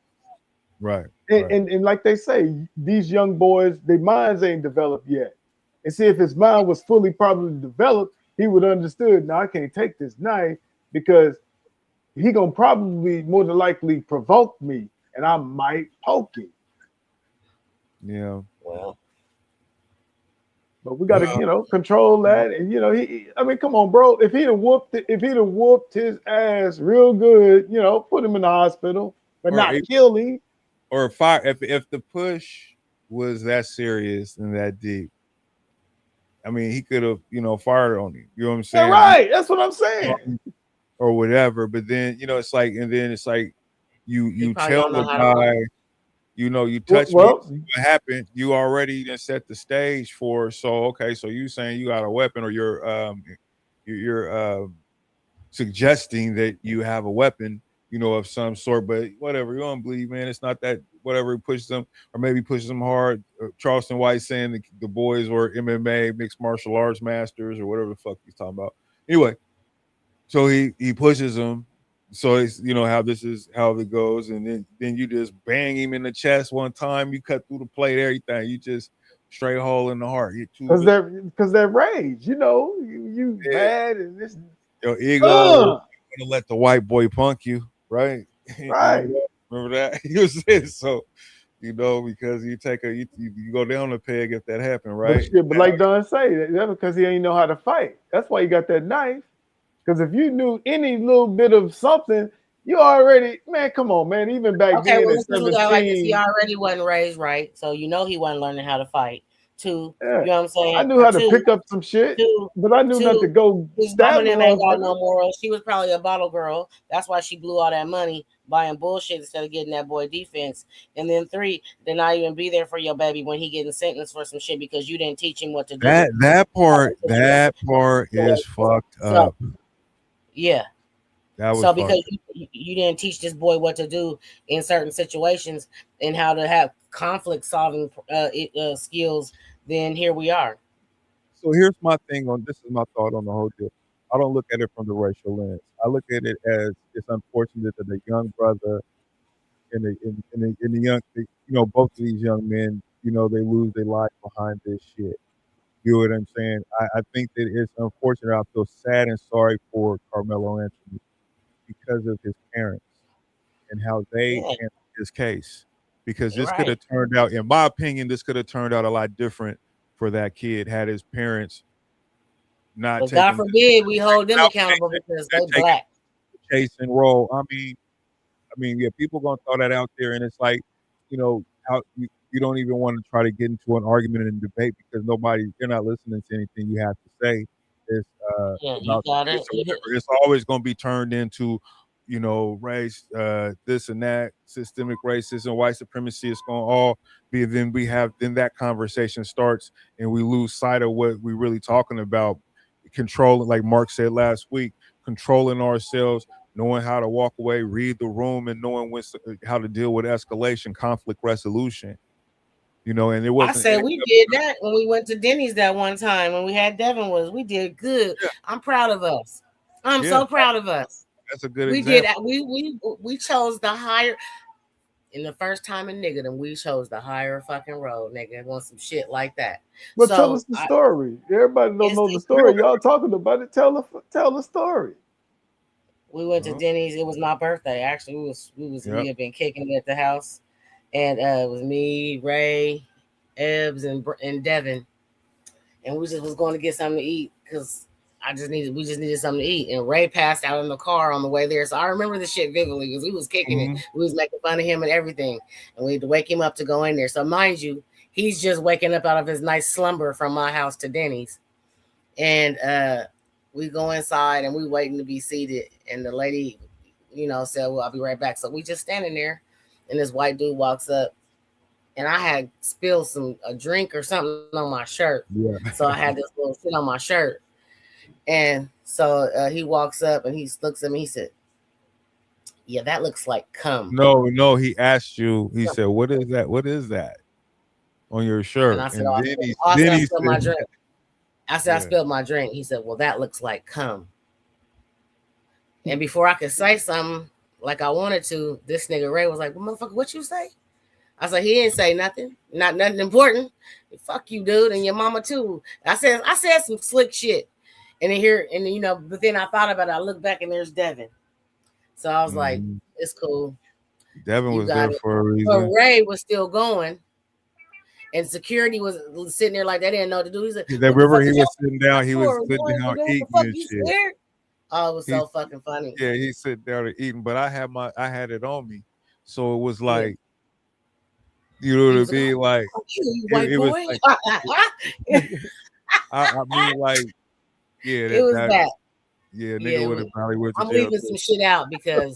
Right. And like they say, these young boys, their minds ain't developed yet. And see, if his mind was fully probably developed, he would understood. Now I can't take this knife because he gonna probably more than likely provoke me, and I might poke him. Yeah. Well, but we gotta, control that. And I mean, come on, bro. If he'd have whooped his ass real good, put him in the hospital, but not kill him. Or if the push was that serious and that deep, I mean, he could have, fired on him. You know what I'm saying? Yeah, right. That's what I'm saying. Or whatever. But then, it's like you tell the guy, you touch me, what happened? You already done set the stage for. So okay, so you saying you got a weapon, or you're suggesting that you have a weapon, of some sort. But whatever, you don't believe, man. It's not that. Whatever pushes them, or maybe pushes them hard. Charleston White saying the boys were MMA mixed martial arts masters, or whatever the fuck he's talking about. Anyway, so he pushes them. So it's how it goes, and then you just bang him in the chest one time. You cut through the plate, everything. You just straight hole in the heart. Because that rage, you mad and this your ego. Gonna let the white boy punk you, right? Right. Remember that? He was saying so. Because you go down the peg if that happened, right? But like Don say, that's because he ain't know how to fight. That's why he got that knife. Because if you knew any little bit of something, you already, man, come on, man. Even back Okay, then well, at let's look at it like this. He 17, already wasn't raised right, so he wasn't learning how to fight. Two, yeah, you know what I'm saying? I knew how to pick up some shit, but I knew not to go his mama stab the them ain't got motherfucker. no morals. She was probably a bottle girl. That's why she blew all that money buying bullshit instead of getting that boy defense. And then 3, to not even be there for your baby when he getting sentenced for some shit because you didn't teach him what to do. That part is fucked up. Yeah. That was so because you didn't teach this boy what to do in certain situations and how to have conflict solving skills, then here we are. So here's my thing on this is my thought on the whole deal. I don't look at it from the racial lens. I look at it as it's unfortunate that the young brother and the young, both of these young men, they lose their life behind this shit. You know what I'm saying? I think that it's unfortunate. I feel sad and sorry for Karmelo Anthony because of his parents and how they handled his case. Because this could have turned out, in my opinion, this could have turned out a lot different for that kid had his parents not but taken. God forbid we hold them accountable because they black. Case and roll. I mean, yeah, people gonna throw that out there, and it's like, how you don't even want to try to get into an argument and debate because they're not listening to anything you have to say. It's you got it. It's always gonna be turned into, race, this and that, systemic racism, white supremacy. It's gonna all be. Then that conversation starts, and we lose sight of what we're really talking about. Controlling, like Mark said last week, controlling ourselves, knowing how to walk away, read the room, and knowing how to deal with escalation, conflict resolution. And it wasn't. I said we did that when we went to Denny's that one time when we had Devin we did good. Yeah. I'm proud of us. I'm so proud of us. That's a good example. We chose the higher. In the first time in niggerdom, we chose the higher fucking road, nigga. Want some shit like that. But so, tell us the story. Everybody don't know the story. Y'all talking about it. Tell the story. We went to Denny's. It was my birthday. Actually, we had been kicking it at the house. And it was me, Ray, Ebbs, and Devin. And we just was going to get something to eat because we just needed something to eat. And Ray passed out in the car on the way there. So I remember the shit vividly because we was kicking it. We was making fun of him and everything. And we had to wake him up to go in there. So mind you, he's just waking up out of his nice slumber from my house to Denny's. And we go inside and we waiting to be seated. And the lady, said, well, I'll be right back. So we just standing there. And this white dude walks up. And I had spilled a drink or something on my shirt. Yeah. So I had this little shit on my shirt. And so he walks up and he looks at me. He said, yeah, that looks like cum. No, he asked you. He said, what is that? What is that on your shirt? And I said, I spilled my drink. I said, I spilled my drink. He said, well, that looks like cum. And before I could say something like I wanted to, this nigga Ray was like, well, motherfucker, what you say? I said, he didn't say nothing. Not nothing important. Fuck you, dude, and your mama too. I said some slick shit. And then but then I thought about it. I looked back and there's Devin. So I was like, it's cool. Devin was there for a reason. But Ray was still going. And security was sitting there like they didn't know what to do. He said, remember he was sitting down, he was sitting down eating and shit. Scared? Oh, it was so fucking funny. Yeah, he sat down and eating, but I had it on me. So it was like, you know what I mean? Like, it was like, I mean, like, yeah, it was that. Yeah, nigga would have probably went to I'm jail leaving some shit out because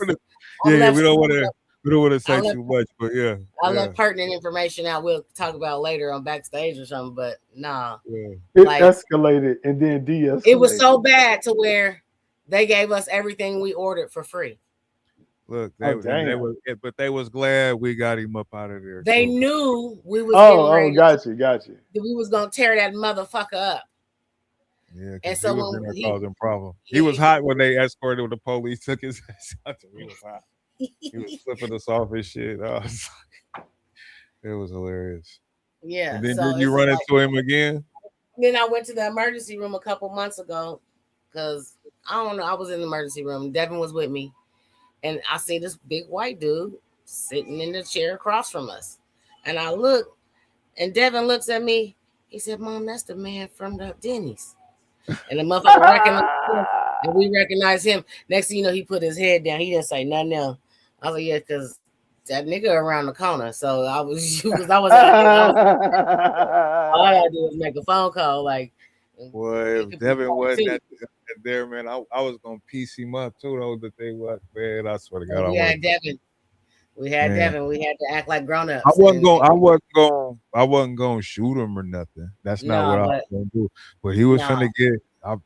we don't want to say too much, but yeah. I left pertinent information out. We'll talk about later on backstage or something, but nah. Yeah. It escalated and then de-escalated. It was so bad to where they gave us everything we ordered for free. Look, they was glad we got him up out of there. They knew we was got you. We was gonna tear that motherfucker up. Yeah, and so when he caused him problem. He was hot when they escorted with the police, took his ass out. He was hot. He was flipping us off his shit. It was hilarious. Yeah. And then did you run into him again? Then I went to the emergency room a couple months ago because I don't know. I was in the emergency room. Devin was with me. And I see this big white dude sitting in the chair across from us. And I look, and Devin looks at me. He said, "Mom, that's the man from the Denny's." And the motherfucker recognized him, and we recognize him. Next thing you know, he put his head down. He didn't say nothing else. I was like, yeah, because that nigga around the corner. So I was, because I was all I gotta do was make a phone call. Like, boy, if Devin wasn't there, man, I was gonna piece him up too. Though that they was, man. I swear to God, we had Devin. We had Devin. We had to act like grown ups. I wasn't gonna shoot him or nothing. That's not what I was gonna do. But he was finna get. I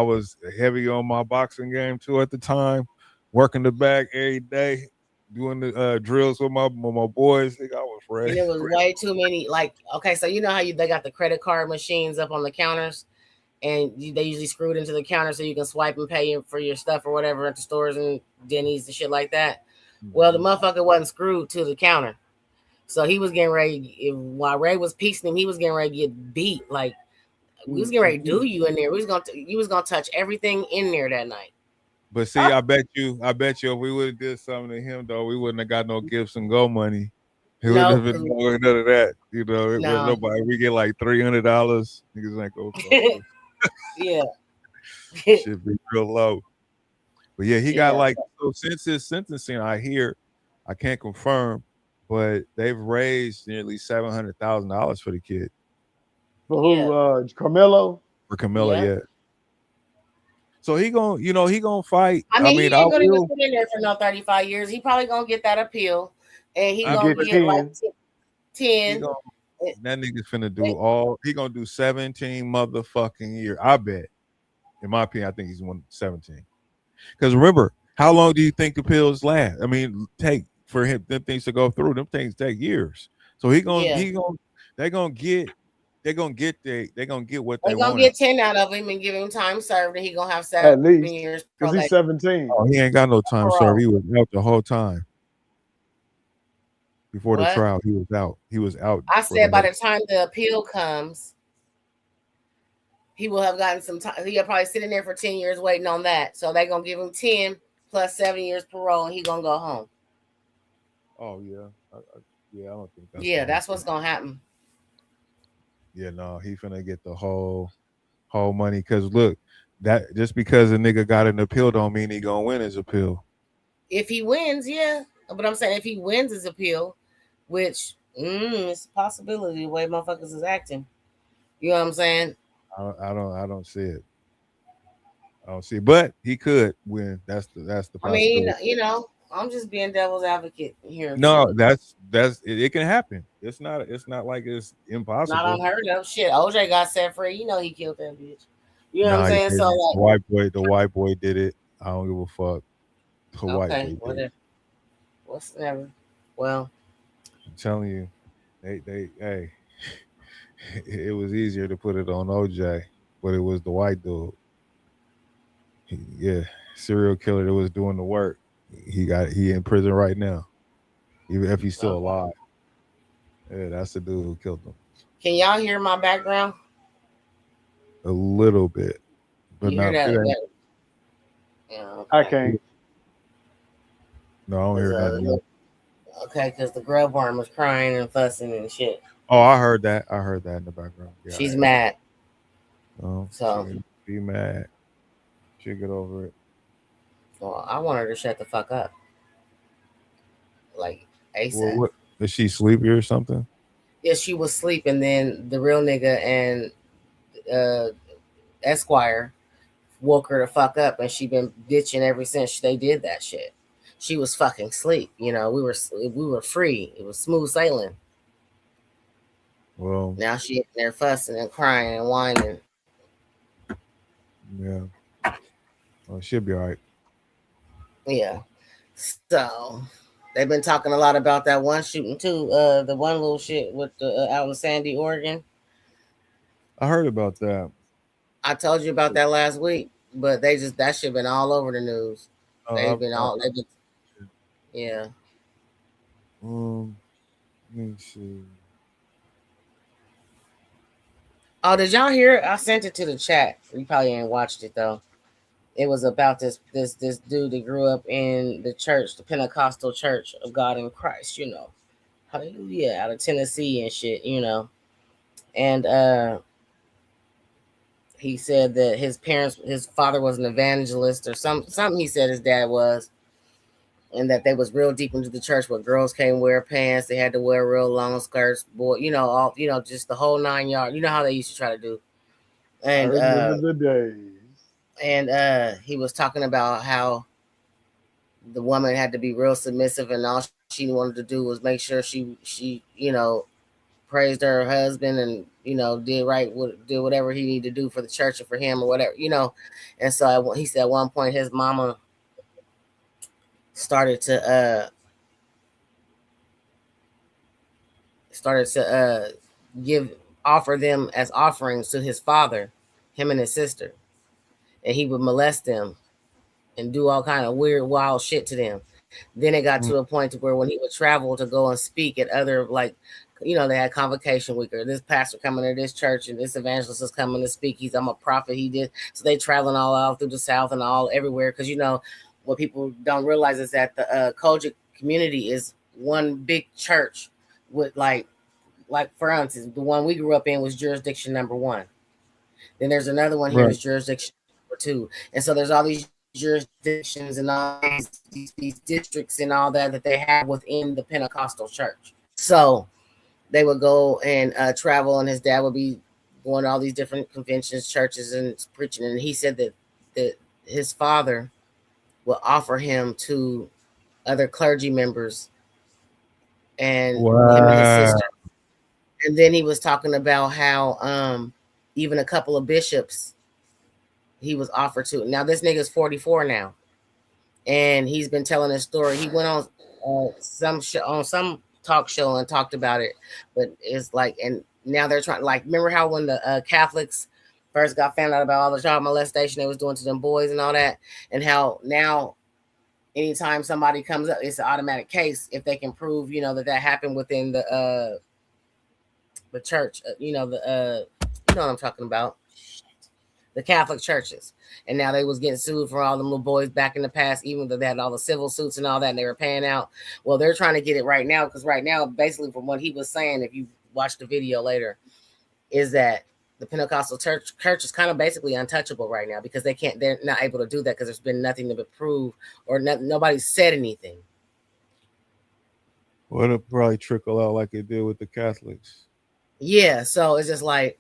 was heavy on my boxing game too at the time, working the bag every day, doing the drills with my boys. I was ready. And it was way too many. Like, okay, so you know how they got the credit card machines up on the counters, and they usually screwed into the counter so you can swipe and pay for your stuff or whatever at the stores and Denny's and shit like that. Well, the motherfucker wasn't screwed to the counter, so he was getting ready. While Ray was piecing him, he was getting ready to get beat. Like, we was getting ready to do you in there. You was gonna touch everything in there that night. But see, I bet you, if we would have did something to him though, we wouldn't have got no gifts and go money. He wouldn't have been none of that. It was nobody. We get like $300. Niggas ain't go. Yeah, should be real low. But yeah, he got like, so since his sentencing, I can't confirm, but they've raised nearly $700,000 for the kid. For who? Karmelo? For Karmelo, yeah. So he gonna fight. I mean, he ain't gonna even sit in there for no 35 years. He probably gonna get that appeal, and he gonna get 10. Like 10. That nigga's finna do he gonna do 17 motherfucking years. I bet. In my opinion, I think he's 17. Because remember, how long do you think the pills last? I mean, take for him them things to go through. Them things take years. So they're gonna get what they want. They're gonna get 10 out of him and give him time served, and he gonna have 7 at least years because he's 17. Oh, he ain't got no time served. He was out the whole time. Before the trial, he was out. He was out. I said by the time the appeal comes, he will have gotten some time. He'll probably sit in there for 10 years waiting on that. So they're gonna give him 10 plus 7 years parole, and he's gonna go home. Oh yeah, I don't think that's. Yeah, that's what's gonna happen. Yeah, no, he finna get the whole money. Cause look, that just because a nigga got an appeal don't mean he gonna win his appeal. If he wins, yeah. But I'm saying if he wins his appeal, which it's a possibility the way motherfuckers is acting. You know what I'm saying? I don't see it. I don't see it. But he could win. That's the possibility. I mean, I'm just being devil's advocate here. No, that's it can happen. It's not like it's impossible. Not unheard of. Shit, OJ got set free. He killed that bitch. You know what I'm saying? So like, the white boy did it. I don't give a fuck. The white boy did it. Whatever. Well, I'm telling you, they it was easier to put it on OJ, but it was the white dude. Serial killer that was doing the work. He in prison right now, even if he's still alive. Yeah, that's the dude who killed him. Can y'all hear my background? A little bit, but not. I can't. No, I don't hear nothing. Okay, because the girl barn was crying and fussing and shit. Oh, I heard that. I heard that in the background. Yeah, she's mad. Oh, so be mad. She'll get over it. Well, I want her to shut the fuck up. Like ASAP. Well, is she sleepy or something? Yeah, she was sleeping. Then the real nigga and Esquire woke her to fuck up, and she been ditching ever since they did that shit. She was fucking sleep. We were free. It was smooth sailing. Well, now she in there fussing and crying and whining. Yeah. Well, she'll be all right. Yeah. So they've been talking a lot about that one shooting too. The one little shit with the out in Sandy, Oregon. I heard about that. I told you about that last week, but that shit been all over the news. Yeah. Let me see. Oh, did y'all hear it? I sent it to the chat. You probably ain't watched it though. it was about this dude that grew up in the church, the Pentecostal Church of God in Christ, you know. Hallelujah, out of Tennessee and shit, you know. And he said that his father was an evangelist or something he said his dad was, and that they was real deep into the church where girls can't wear pants, they had to wear real long skirts, boy, you know, all just the whole 9 yards. You know how they used to try to do. I And remember the days. And he was talking about how the woman had to be real submissive, and all she wanted to do was make sure she praised her husband, and did whatever he needed to do for the church and for him or whatever, And so he said at one point his mama started to offer them as offerings to his father, him and his sister, and he would molest them and do all kind of weird, wild shit to them. Then it got to a point to where when he would travel to go and speak at other, they had convocation week, or this pastor coming to this church and this evangelist is coming to speak. I'm a prophet. He did. So they traveling all out through the South and all everywhere. Because, what people don't realize is that the Kojic community is one big church with like for instance, the one we grew up in was jurisdiction number 1. Then there's another one here is jurisdiction number 2. And so there's all these jurisdictions and all these districts and all that they have within the Pentecostal church. So they would go and travel, and his dad would be going to all these different conventions, churches, and preaching. And he said that his father would offer him to other clergy members and him and his sister. And then he was talking about how even a couple of bishops he was offered to. Now this nigga's 44 now, and he's been telling his story. He went on some talk show and talked about it, but it's like, and now they're trying, remember how when the Catholics first got found out about all the child molestation they was doing to them boys and all that, and how now anytime somebody comes up, it's an automatic case if they can prove, that happened within the church, you know what I'm talking about, the Catholic churches. And now they was getting sued for all them little boys back in the past, even though they had all the civil suits and all that, and they were paying out. Well, they're trying to get it right now, because right now, basically from what he was saying, if you watch the video later, is that the Pentecostal church is kind of basically untouchable right now, because they're not able to do that because there's been nothing to prove, or nobody said anything. Well, it'll probably trickle out like it did with the Catholics. Yeah, so it's just like,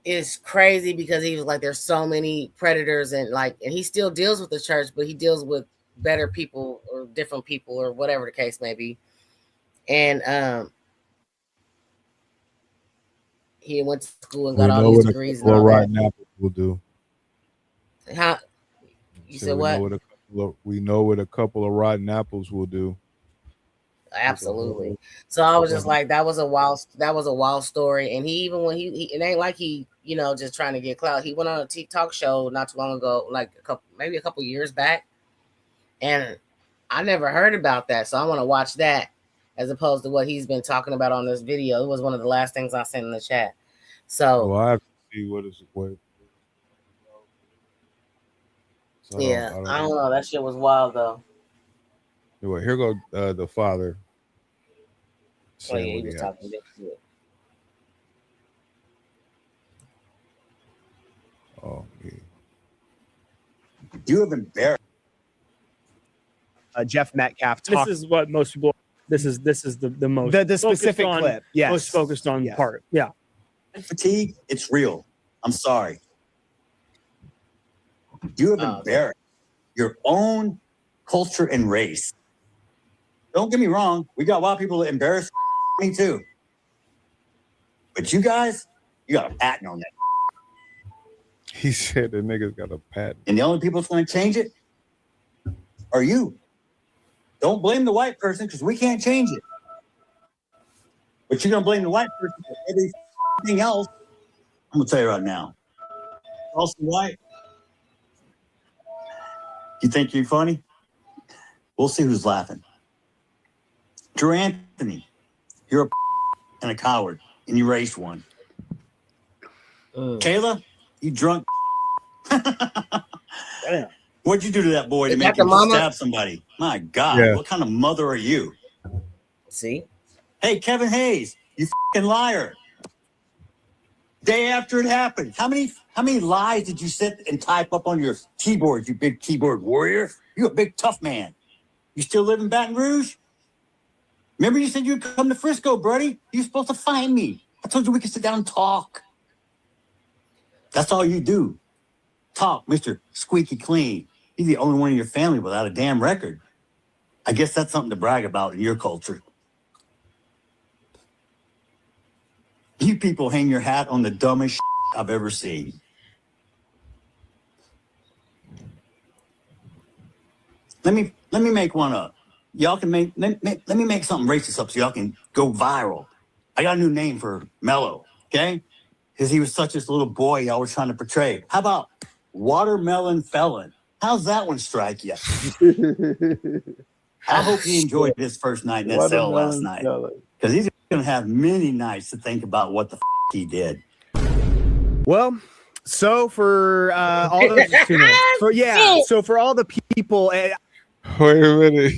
it's crazy, because he was like, there's so many predators, and he still deals with the church, but he deals with better people or different people or whatever the case may be. And he went to school and got all these degrees and all that. Apples will do. How you said what? We know what a couple of rotten apples will do. Absolutely. So I was just like, that was a wild story. And he, even when he it ain't like he, just trying to get clout. He went on a talk show not too long ago, maybe a couple years back, and I never heard about that. So I want to watch that as opposed to what he's been talking about on this video. It was one of the last things I sent in the chat. So I have to see what. So yeah, I don't know. That shit was wild though. Anyway, here go the father. Oh yeah, he was talking this shit. Oh yeah. You have embarrassed. Jeff Metcalf. This is what most people. This is the most the specific clip. Yes, most focused on part. Yeah. Fatigue. It's real. I'm sorry. You have embarrassed your own culture and race. Don't get me wrong. We got a lot of people that embarrass me too. But you guys, you got a patent on that. He said the nigga's got a patent. And the only people that's going to change it are you. Don't blame the white person, because we can't change it. But you're going to blame the white person for everything else. I'm going to tell you right now. Austin White, you think you're funny? We'll see who's laughing. Drew Anthony, you're a and a coward, and you raised one. Kayla, you drunk. Damn. What'd you do to that boy to Is make that the him mama? stab somebody? My God, Yeah. what kind of mother are you? See? Hey, Kevin Hayes, you fucking liar. Day after it happened, how many lies did you sit and type up on your keyboard, you big keyboard warrior? You a big tough man. You still live in Baton Rouge? Remember you said you'd come to Frisco, buddy? You're supposed to find me. I told you we could sit down and talk. That's all you do. Talk, Mr. Squeaky Clean. You're the only one in your family without a damn record. I guess that's something to brag about in your culture. You people hang your hat on the dumbest shit I've ever seen. Let me make one up. Y'all can let me make something racist up so y'all can go viral. I got a new name for Mello, okay? Because he was such this little boy y'all were trying to portray. How about Watermelon Felon? How's that one strike you? I hope he enjoyed his first night in that cell last night. Because he's going to have many nights to think about what the he did. Well, so for all those, so for all the people, Wait a minute.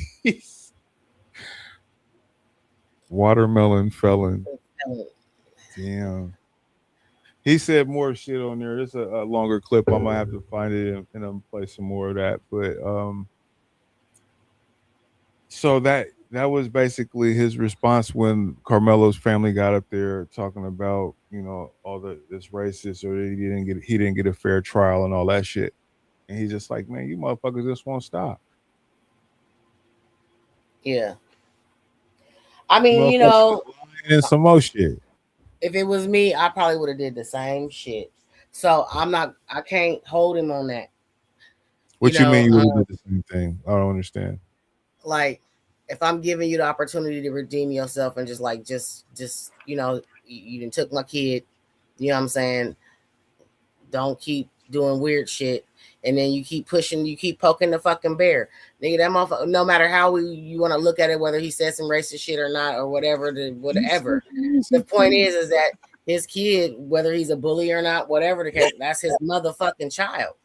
Watermelon Felon. Damn. He said more shit on there. It's a longer clip. I'm gonna have to find it and play some more of that. But so that was basically his response when Karmelo's family got up there talking about, you know, all this racist, or he didn't get a fair trial and all that shit. And he's just like, man, you motherfuckers just won't stop. Yeah. I mean, you know, and some more shit. If it was me, I probably would have did the same shit. So I can't hold him on that. What you mean you would have did the same thing? I don't understand. Like, if I'm giving you the opportunity to redeem yourself and just you know, you done took my kid, you know what I'm saying? Don't keep doing weird shit. And then you keep pushing, you keep poking the fucking bear. Nigga, that motherfucker, no matter how you want to look at it, whether he said some racist shit or not, or whatever. The point is that his kid, whether he's a bully or not, whatever the case, that's his motherfucking child.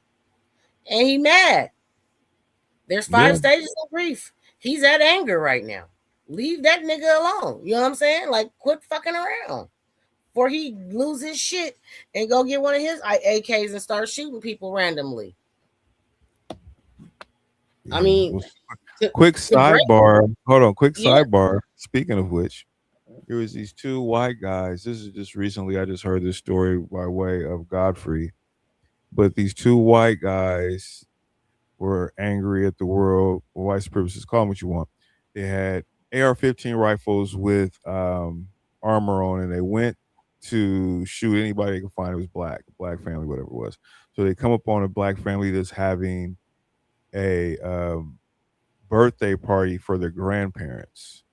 And he mad. There's 5 stages of grief. He's at anger right now. Leave that nigga alone. You know what I'm saying? Like, quit fucking around. Before he lose his shit and go get one of his AKs and start shooting people randomly. I mean, quick sidebar. Hold on, quick sidebar. Speaking of which, there was these 2 white guys. This is just recently. I just heard this story by way of Godfrey. But these 2 white guys were angry at the world. White supremacists, call them what you want. They had AR-15 rifles with armor on, and they went to shoot anybody they could find. It was black family, whatever it was. So they come upon a black family that's having a birthday party for their grandparents,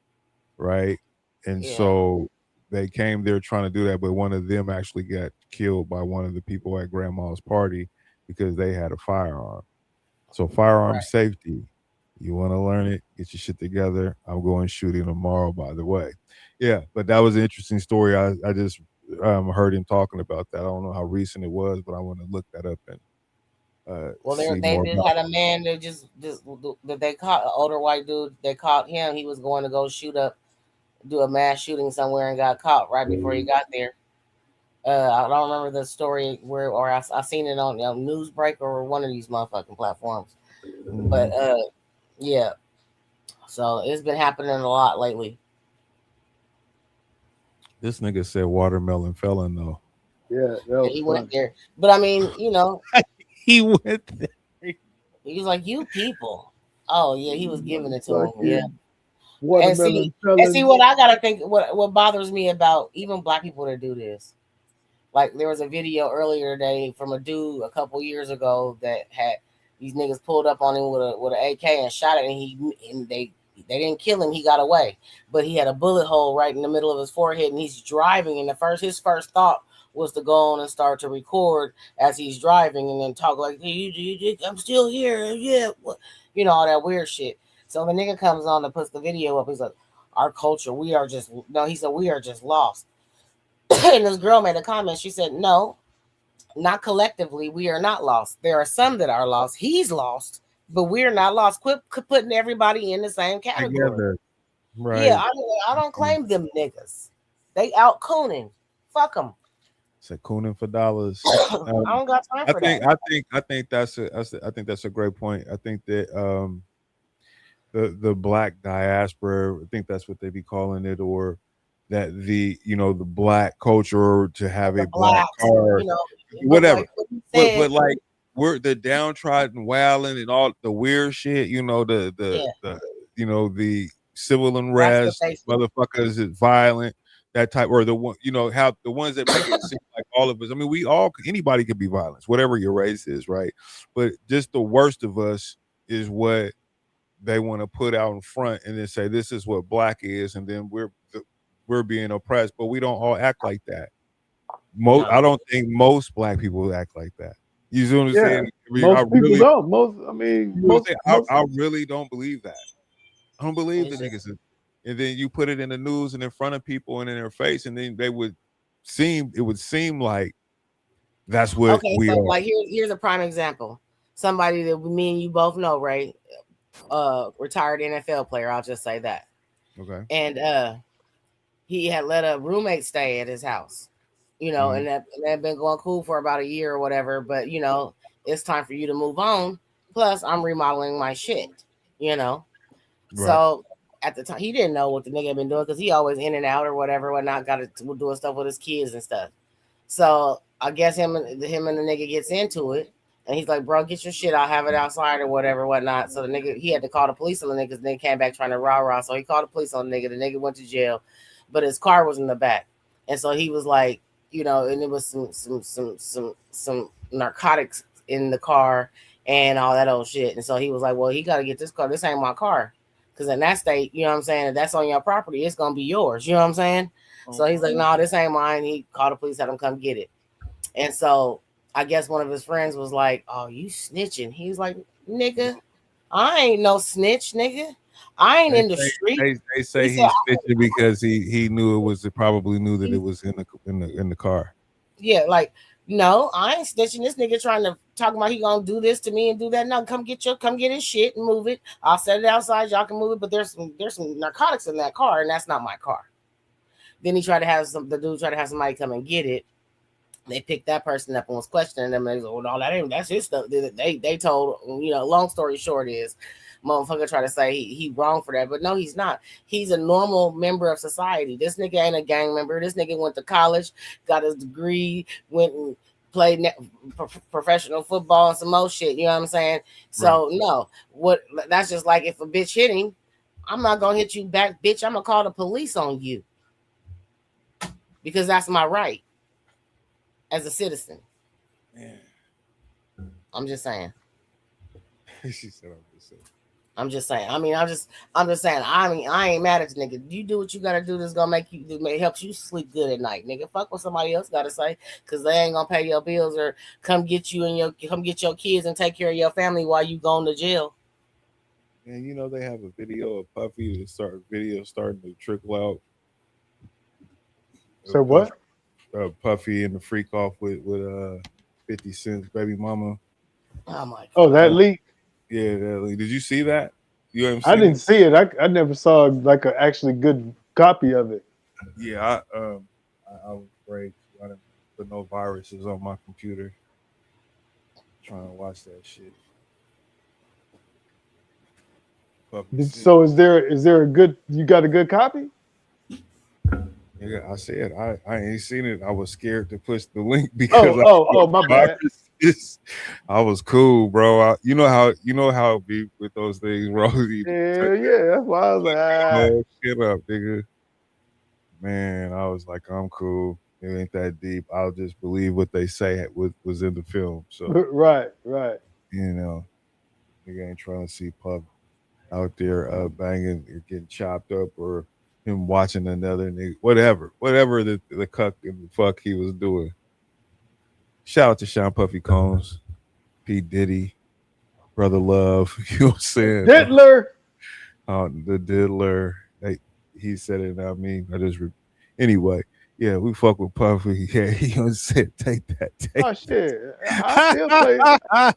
right? And so they came there trying to do that, but one of them actually got killed by one of the people at grandma's party because they had a firearm. So firearm safety, you want to learn it, get your shit together. I'm going shooting tomorrow, by the way. Yeah, but that was an interesting story. I just heard him talking about that. I don't know how recent it was, but I want to look that up and well, they just had a man that just that they caught, an older white dude. They caught him. He was going to go do a mass shooting somewhere and got caught right before he got there. I don't remember the story or I seen it on Newsbreak or one of these motherfucking platforms. But yeah, so it's been happening a lot lately. This nigga said Watermelon Felon though. Yeah, he went there. But I mean, you know, he went there. He was like, "You people." Oh yeah, he was giving it to him. Yeah. And see what I gotta think. What bothers me about even black people that do this. Like there was a video earlier today from a dude a couple years ago that had these niggas pulled up on him with an AK and shot it, and they didn't kill him. He got away, but he had a bullet hole right in the middle of his forehead, and he's driving. And his first thought was to go on and start to record as he's driving, and then talk like, hey, "I'm still here, yeah," you know, all that weird shit. So the nigga comes on and puts the video up. He's like, "Our culture, we are just lost." And this girl made a comment. She said, "No, not collectively. We are not lost. There are some that are lost. He's lost, but we're not lost. Quit putting everybody in the same category. Together. Right. Yeah, I don't claim them niggas. They out cooning. Fuck them. It's a cooning for dollars. I don't got time for that. I think that's a great point. I think that the black diaspora, I think that's what they be calling it, or that the black culture to have a black car, whatever. But like we're the downtrodden wailing and all the weird shit, the civil unrest, motherfuckers is violent, that type, or the one, how the ones that make it seem like all of us. I mean, anybody could be violent, whatever your race is, right? But just the worst of us is what they want to put out in front and then say this is what black is, and then we're being oppressed, but we don't all act like that. I don't think most black people act like that. You see what I'm saying? Most people don't. I really don't believe that. I don't believe the niggas. And then you put it in the news and in front of people and in their face, and then it would seem like that's what we are. Like here's a prime example. Somebody that me and you both know, right? Retired NFL player, I'll just say that. Okay. And he had let a roommate stay at his house, and that had been going cool for about a year or whatever, but it's time for you to move on. Plus, I'm remodeling my shit, Right. So at the time, he didn't know what the nigga had been doing because he always in and out or whatnot, got to doing stuff with his kids and stuff. So I guess him and the nigga gets into it. And he's like, bro, get your shit. I'll have it outside or whatnot. So the nigga, he had to call the police on the nigga because they came back trying to rah-rah. So he called the police on the nigga. The nigga went to jail, but his car was in the back. And so he was like, and it was some narcotics in the car and all that old shit. And so he was like, well, he got to get this car. This ain't my car. Because in that state, you know what I'm saying? If that's on your property, it's going to be yours. You know what I'm saying? Okay. So he's like, no, this ain't mine. He called the police, had him come get it. And so I guess one of his friends was like, oh, you snitching. He's like, nigga, I ain't no snitch, nigga. I ain't in the street. They say he's snitching because he probably knew that it was in the car. Yeah, like, no, I ain't snitching. This nigga trying to talk about he gonna do this to me and do that. No, come get his shit and move it. I'll set it outside. Y'all can move it, but there's some narcotics in that car, and that's not my car. Then the dude tried to have somebody come and get it. They picked that person up and was questioning them. And they was, no, that's his stuff. They told, long story short is, motherfucker tried to say he wrong for that, but no, he's not. He's a normal member of society. This nigga ain't a gang member. This nigga went to college, got his degree, went and played professional football and some more shit. You know what I'm saying? So no, that's just like if a bitch hit him, I'm not gonna hit you back, bitch. I'm gonna call the police on you because that's my right as a citizen. Man. I'm just saying. She said, I'm just saying. I mean, I'm just saying. I mean, I ain't mad at the nigga. You do what you gotta do. That's gonna help you sleep good at night, nigga. Fuck what somebody else gotta say, because they ain't gonna pay your bills or come get you and come get your kids and take care of your family while you going to jail. And they have a video of Puffy starting to trickle out. So what? Puffy and the freak off with 50 Cent's baby mama. Oh my God. Oh, that leak. Yeah, that leak. Did you see that? I didn't see it. I never saw like an actually good copy of it. Yeah, I was great. I didn't put no viruses on my computer. Trying to watch that shit. So is there a good? You got a good copy? Yeah, I said I ain't seen it. I was scared to push the link because my bad. I was cool, bro. You know how it be with those things, bro. Yeah. That's why I was like, oh, shut up, nigga. Man, I was like, I'm cool. It ain't that deep. I'll just believe what they say was in the film. So right. Nigga ain't trying to see Puff out there banging or getting chopped up or him watching another nigga, whatever the cuck and the fuck he was doing. Shout out to Sean Puffy Combs, P. Diddy, Brother Love. You know what I'm saying? Diddler. The Diddler. He said it. I mean, anyway. Yeah, we fuck with Puffy. Yeah, he gonna say, take that. Take Oh shit! I still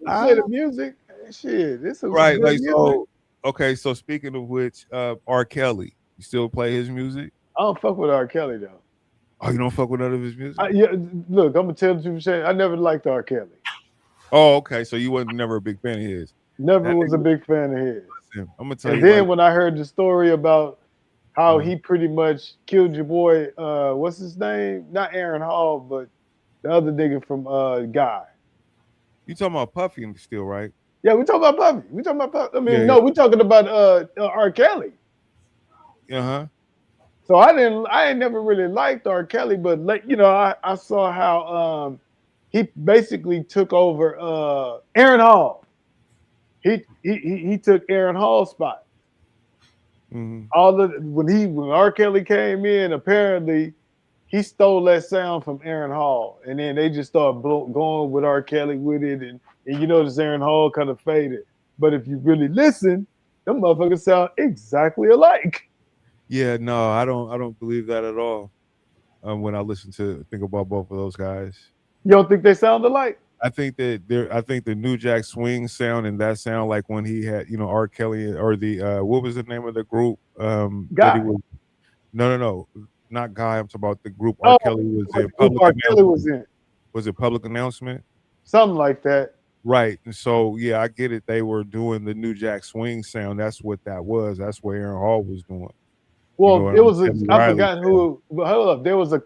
play the music. Shit, this is right, good like music. so. Okay, so speaking of which, R. Kelly, you still play his music? I don't fuck with R. Kelly though. Oh, you don't fuck with none of his music? Yeah, look, I'm gonna tell you I never liked R. Kelly. Oh, okay. So you wasn't never a big fan of his. Never was a big fan of his. Listen, I'm gonna tell And you. then Like, when I heard the story about how he pretty much killed your boy, what's his name? Not Aaron Hall, but the other nigga from Guy. you talking about Puffy still, right? Yeah, we talking about Puffy. We talking about Puffy. I mean, Yeah, no, we talking about R. Kelly. Uh-huh. So I ain't never really liked R. Kelly, but I saw how he basically took over Aaron Hall. He took Aaron Hall's spot. Mm-hmm. When R. Kelly came in, apparently he stole that sound from Aaron Hall, and then they just started going with R. Kelly with it, and you notice Aaron Hall kind of faded. But if you really listen, them motherfuckers sound exactly alike. Yeah, no, I don't believe that at all. When I think about both of those guys, you don't think they sound alike? I think the New Jack Swing sound and that sound like when he had R. Kelly or the what was the name of the group? Guy. No, not Guy. I'm talking about the group R. Kelly was in. R. Kelly was in. Was it Public Announcement? Something like that. Right. And so yeah, I get it. They were doing the New Jack Swing sound. That's what that was. That's what Aaron Hall was doing. Well, it was I forgot who. But hold up, it was a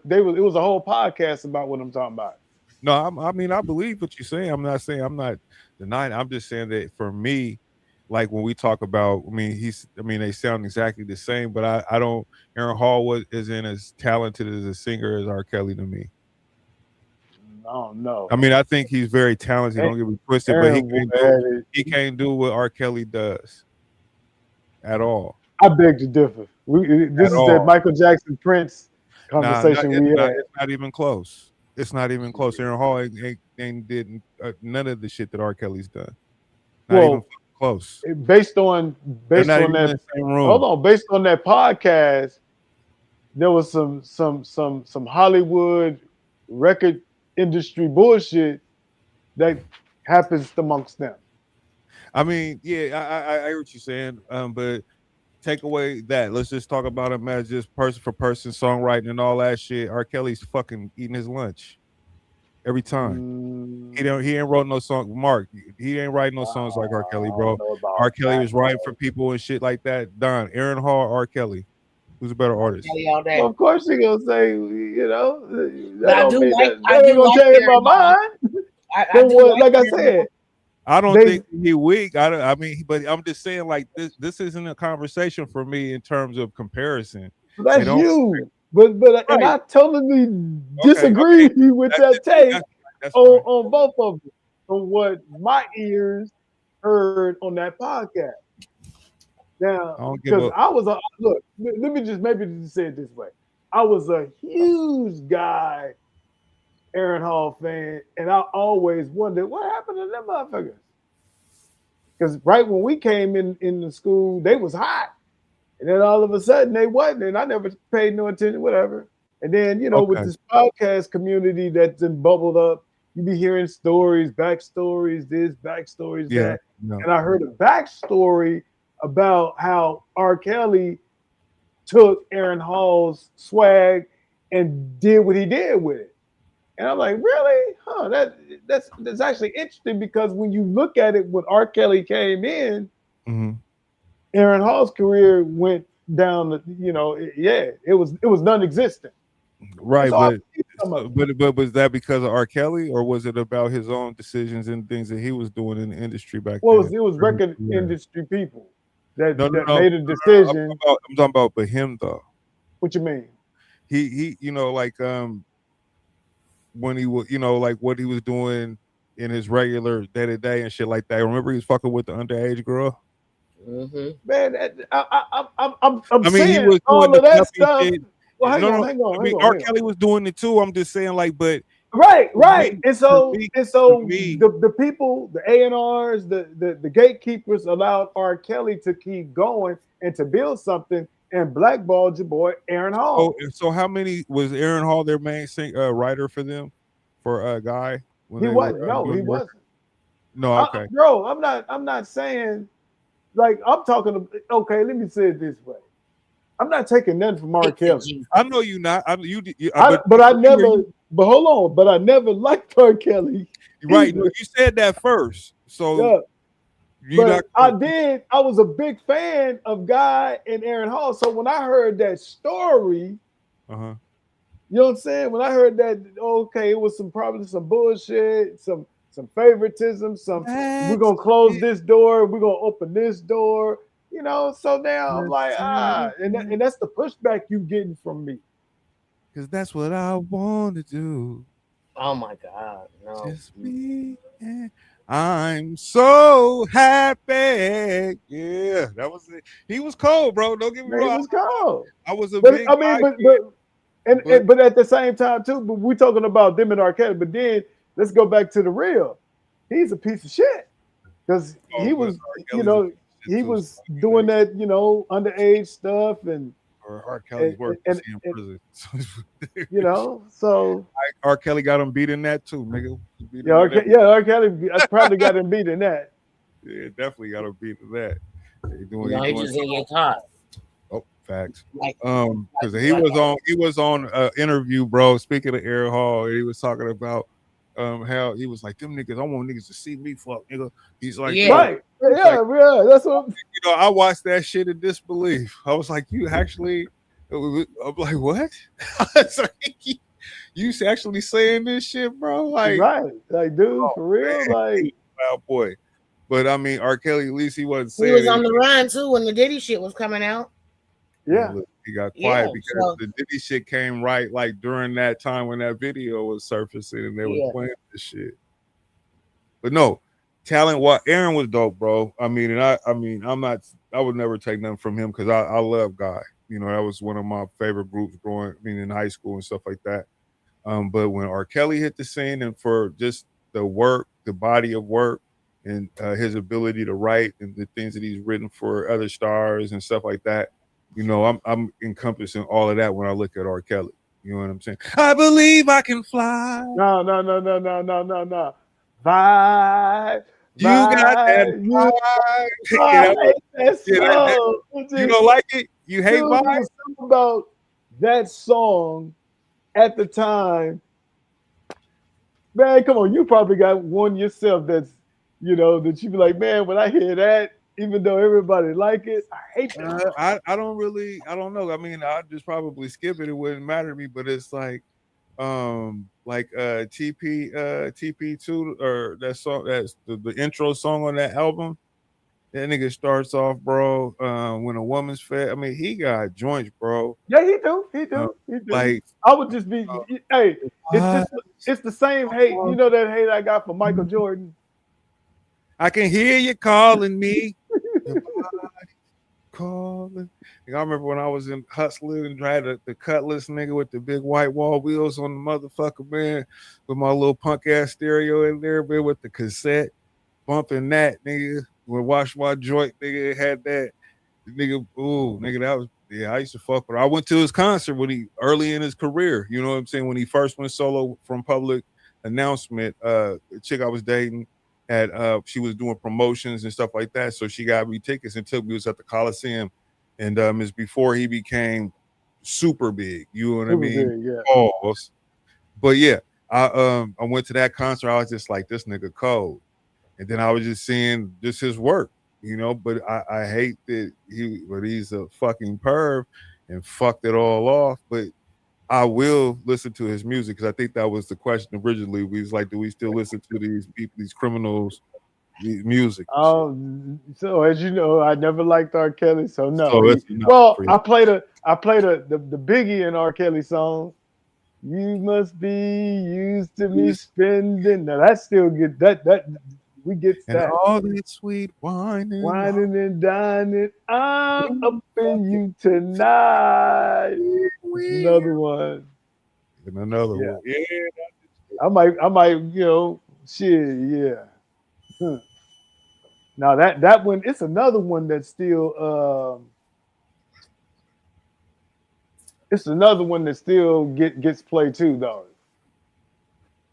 whole podcast about what I'm talking about. No, I mean I believe what you're saying. I'm not denying. I'm just saying that for me, like when we talk about, they sound exactly the same, but I don't. Aaron Hall isn't as talented as a singer as R. Kelly to me. I don't know. I mean, I think he's very talented. Don't get me twisted, but he can't do what R. Kelly does at all. I beg to differ. This is that Michael Jackson Prince conversation we had. It's not even close. It's not even close. Aaron Hall ain't did none of the shit that R. Kelly's done. Not even close. Based on that, hold on. Based on that podcast, there was some Hollywood record industry bullshit that happens amongst them. I mean, yeah, I hear what you're saying, but take away that. Let's just talk about him as just person for person songwriting and all that shit. R. Kelly's fucking eating his lunch every time. He ain't wrote no song. Mark, he ain't writing no songs like R. Kelly, bro. R. Kelly was writing for people and shit like that. Don, Aaron Hall, R. Kelly. Who's a better artist? Well, of course you're gonna say, I do like change my mind. Like I said, I don't think he weak. I mean, but I'm just saying, like this isn't a conversation for me in terms of comparison. That's you, but right. And I totally disagree with that take on both of them. From what my ears heard on that podcast. Now, because I was look, let me just say it this way. I was a huge Guy Aaron Hall fan, and I always wondered what happened to them motherfuckers. Because right when we came in the school, they was hot. And then all of a sudden they wasn't. And I never paid no attention, whatever. And then, with this podcast community that's been bubbled up, you be hearing stories, backstories, backstories, that. No. And I heard a backstory about how R. Kelly took Aaron Hall's swag and did what he did with it. And I'm like, really? Huh, that's actually interesting, because when you look at it, when R. Kelly came in, Aaron Hall's career went down, it was non-existent. Right, but was that because of R. Kelly, or was it about his own decisions and things that he was doing in the industry back then? It was record industry people that made a decision. I'm talking about for him though. What you mean? He when he was, like what he was doing in his regular day-to-day and shit like that. I remember he was fucking with the underage girl. Man, I'm saying he was all of that stuff. Shit. Well, hang on. R. Kelly was doing it too. I'm just saying, like, but right. And so the people, the A&Rs, the gatekeepers allowed R. Kelly to keep going and to build something. and blackballed your boy Aaron Hall. So how many was Aaron Hall their main writer for them, for Guy when He they wasn't. were No, he doing work? wasn't. No, okay. Bro, I'm not saying like I'm talking. Okay, let me say it this way. I'm not taking nothing from R. Kelly. I know you not. But I never. But hold on. But I never liked R. Kelly. Right. You said that first. So yeah. You but I did. I was a big fan of Guy and Aaron Hall. So when I heard that story, you know what I'm saying? When I heard that, okay, it was probably some bullshit, some favoritism, we're gonna close this door, we're gonna open this door, you know. So now I'm like, and that's the pushback you getting from me. Because that's what I want to do. Oh my God, no. Just me. I'm so happy. Yeah, that was it. He was cold, bro. Don't get me wrong. He was cold. I was a but big I mean, but at the same time too. But we're talking about them and R. Kelly. But then let's go back to the real. He's a piece of shit because he was, you know, he was doing that, you know, underage stuff and. R. Kelly's work in prison. You know, so R. Kelly got him beat in that too, nigga. R. Kelly probably got him beat in that. Yeah, definitely got him beat in that. He just didn't get caught. Oh, facts. Because he was on an interview, bro. Speaking of Aaron Hall, he was talking about how he was like, them niggas, I want niggas to see me fuck, nigga. He's like, right. Yeah, that's what you know, I watched that shit in disbelief. I was like, you actually, I'm like, what? You actually saying this shit, bro? Like, right. Like, dude, for real? Man. Like, wow, boy. But I mean, R. Kelly, at least he wasn't saying he was on the run too when the Diddy shit was coming out. Yeah. He got quiet because the Diddy shit came right like during that time when that video was surfacing and they were playing this shit. But no, talent. What Aaron was dope, bro. I mean, I would never take nothing from him because I love Guy. You know, that was one of my favorite groups in high school and stuff like that. But when R. Kelly hit the scene and for just the work, the body of work, and his ability to write and the things that he's written for other stars and stuff like that, you know, I'm encompassing all of that when I look at R. Kelly. You know what I'm saying? I believe I can fly. No. Vibe. You got that vibe. You don't like it? You hate vibe? Something about that song at the time. Man, come on. You probably got one yourself that's, you know, that you be like, man, when I hear that, even though everybody like it, I hate that. I don't know. I mean, I'd just probably skip it. It wouldn't matter to me, but it's like TP2 or that song, that's the intro song on that album. That nigga starts off, bro, when a woman's fed. I mean, he got joints, bro. Yeah, he do. Like, I would just be, hey, it's the same hate. You know that hate I got for Michael Jordan. I can hear you calling me. Calling. I remember when I was in hustling and had the Cutlass nigga with the big white wall wheels on the motherfucker, man, with my little punk ass stereo in there, man, with the cassette bumping that nigga. When Wash My Joint nigga had that nigga, that was I used to fuck with her. I went to his concert when he early in his career, you know what I'm saying? When he first went solo from Public Announcement, the chick I was dating had she was doing promotions and stuff like that. So she got me tickets and took me. It was at the Coliseum. And it's before he became super big. You know what I mean? Big, yeah. Almost. But yeah, I went to that concert. I was just like, this nigga cold. And then I was just seeing just his work, you know, but I hate that he's a fucking perv and fucked it all off. But I will listen to his music because I think that was the question originally. We was like, do we still listen to these people, these criminals' music? So as you know, I never liked R. Kelly, so no. I played the Biggie in R. Kelly song. You must be used to me spending. Now that still get that we get that. And all that sweet whining and dining. I'm up in you tonight. Another one. And another one. Yeah. I might, you know, shit, yeah. Now that one, it's another one that's still It's another one that still gets played too, though.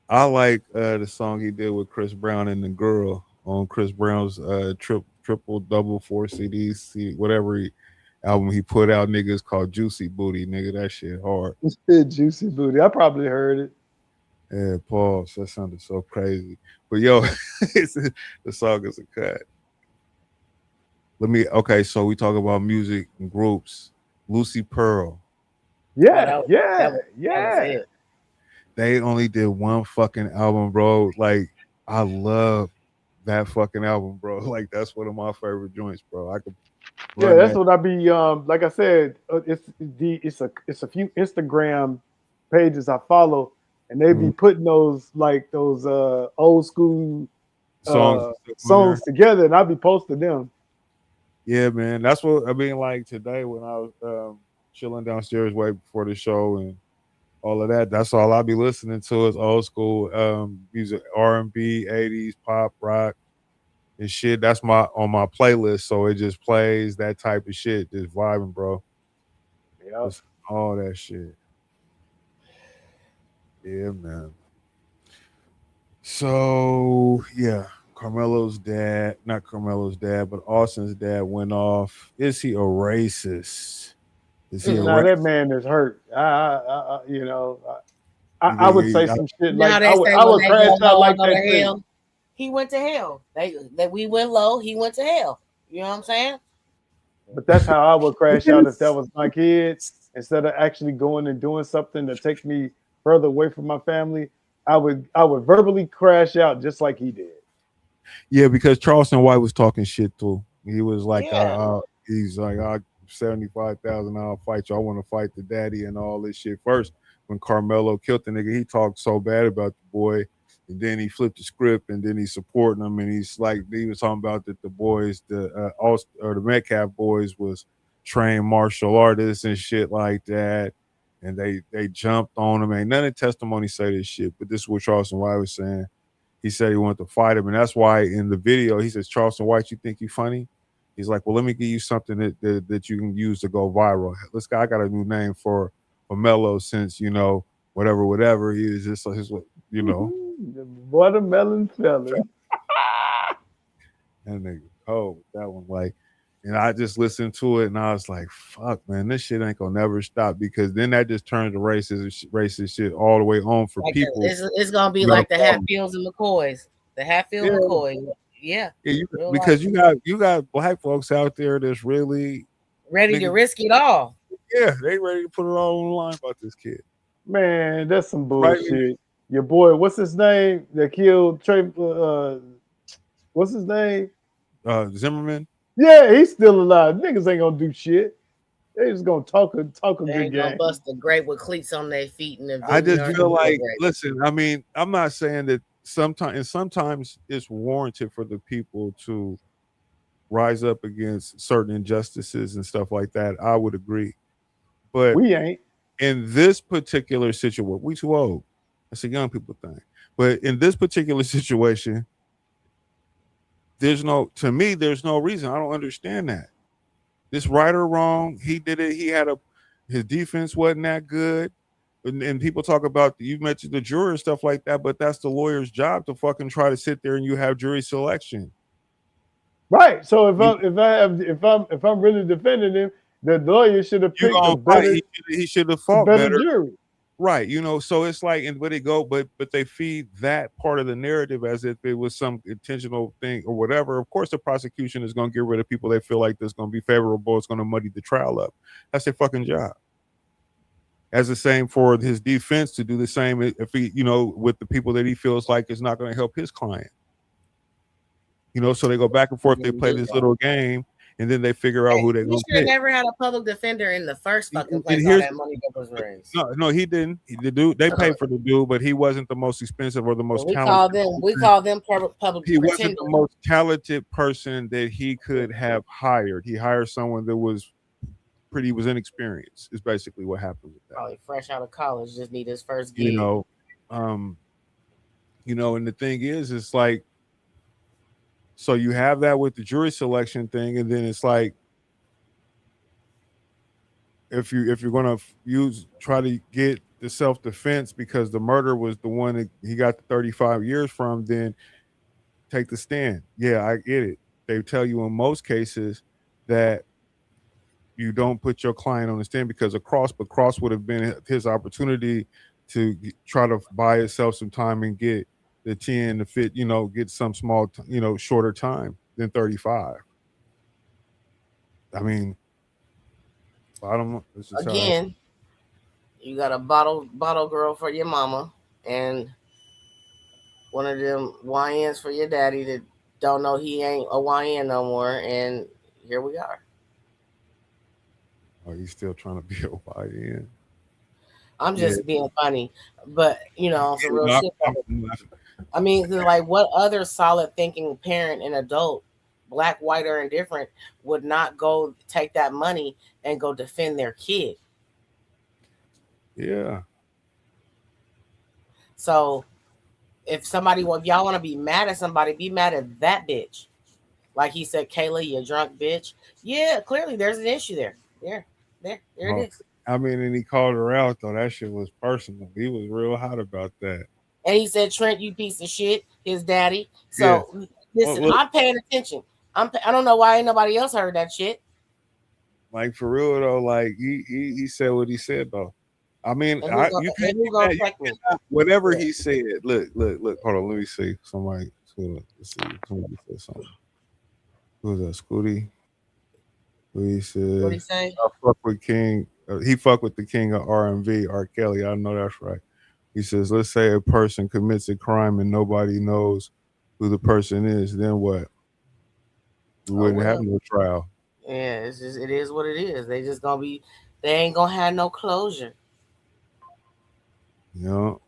I like the song he did with Chris Brown and the girl on Chris Brown's triple double 4 CDs, whatever album he put out, niggas called Juicy Booty, nigga. That shit hard. Juicy Booty. I probably heard it. Yeah, pause. That sounded so crazy. But yo, the song is a cut. Okay, so we talk about music and groups. Lucy Pearl. Yeah, that was it. They only did one fucking album, bro. Like, I love that fucking album, bro. Like, that's one of my favorite joints, bro. I could. Yeah, that's what I be. Like I said, it's a few Instagram pages I follow, and they be putting those old school songs together, and I be posting them. Yeah, man. That's what I mean. Like today, when I was chilling downstairs way before the show and all of that, that's all I'll be listening to is old school music, R&B, 80s, pop, rock, and shit. That's on my playlist, so it just plays that type of shit, just vibing, bro. Yeah, all that shit. Yeah, man. So yeah, Karmelo's dad, not Karmelo's dad, but Austin's dad went off. Is he a racist? Nah, that man is hurt. I would say some shit like I would crash out like that too. He went to hell. We went low. He went to hell. You know what I'm saying? But that's how I would crash out if that was my kids. Instead of actually going and doing something that takes me further away from my family, I would verbally crash out just like he did. Yeah, because Charleston White was talking shit too. He was like, he's like, $75,000, I'll fight you. I want to fight the daddy and all this shit. First, when Karmelo killed the nigga, he talked so bad about the boy, and then he flipped the script, and then he's supporting him, and he's like, he was talking about that the boys, the Metcalf boys, was trained martial artists and shit like that, and they jumped on him. Ain't none of the testimony say this shit, but this is what Charleston White was saying. He said he wanted to fight him, and that's why in the video he says, "Charleston White, you think you funny?" He's like, "Well, let me give you something that you can use to go viral. This guy got a new name for Melo since whatever he is. His the watermelon fella." That nigga cold. That one, like, and I just listened to it and I was like, "Fuck, man, this shit ain't gonna never stop." Because then that just turns the racist shit all the way on for people. It's gonna be like the Hatfields and McCoys. The Hatfield McCoy. Yeah. Because you got black folks out there that's really ready to risk it all. Yeah, they ready to put it all on the line about this kid. Man, that's some bullshit. Right. Your boy, what's his name? That killed Trey. What's his name? Zimmerman. Yeah, he's still alive. Niggas ain't gonna do shit. They just gonna talk a good game. Gonna bust a grape with cleats on their feet. I just feel like, listen, I mean, I'm not saying that sometimes it's warranted for the people to rise up against certain injustices and stuff like that. I would agree. But we ain't. In this particular situation, we too old. That's a young people thing. But in this particular situation, there's no reason. I don't understand that. This right or wrong, he did it. His defense wasn't that good. And people talk about, you mentioned the jury and stuff like that, but that's the lawyer's job to fucking try to sit there and you have jury selection. Right. So if I'm really defending him, the lawyer should have picked a better. He should have fought better jury. Right. So it's like, and where they go, but they feed that part of the narrative as if it was some intentional thing or whatever. Of course, the prosecution is going to get rid of people they feel like that's going to be favorable. It's going to muddy the trial up. That's their fucking job. As the same for his defense to do the same if he, with the people that he feels like is not going to help his client. So they go back and forth. They play this little game, and then they figure out who they're going to pick. He never had a public defender in the first fucking place. All that money that was raised. No, he didn't. The dude, they paid for the dude, but he wasn't the most expensive or the most talented. We call them public. He wasn't the most talented person that he could have hired. He hired someone that was inexperienced. Is basically what happened with that. Probably fresh out of college, just need his first gig. And the thing is, it's like, so you have that with the jury selection thing, and then it's like, if you're gonna try to get the self-defense because the murder was the one that he got the 35 years from, then take the stand. Yeah, I get it. They tell you in most cases that you don't put your client on the stand because of Cross, but Cross would have been his opportunity to try to buy himself some time and get the 10 to fit, get some small, shorter time than 35. I mean, this is Again, you got a bottle girl for your mama and one of them YNs for your daddy that don't know he ain't a YN no more, and here we are. Oh, he's still trying to be a YN. I'm just being funny, but on some real shit. I mean, like, what other solid thinking parent and adult, black, white, or indifferent, would not go take that money and go defend their kid? Yeah. So if y'all want to be mad at somebody, be mad at that bitch. Like he said, Kayla, you drunk bitch. Yeah, clearly there's an issue there. There it is. I mean, and he called her out though. That shit was personal. He was real hot about that. And he said, Trent, you piece of shit, his daddy. So listen, I'm paying attention. I don't know why ain't nobody else heard that shit. Like for real though, like he said what he said though. I mean, whatever he said. Look. Hold on, let me see. Somebody said something. Who was that? Scooty. He said, what he say? I fuck with King. He fuck with the king of R&B, R. Kelly. I know that's right. He says, let's say a person commits a crime and nobody knows who the person is. Then what? We wouldn't have no trial. Yeah, it is what it is. They just they ain't gonna have no closure. Hold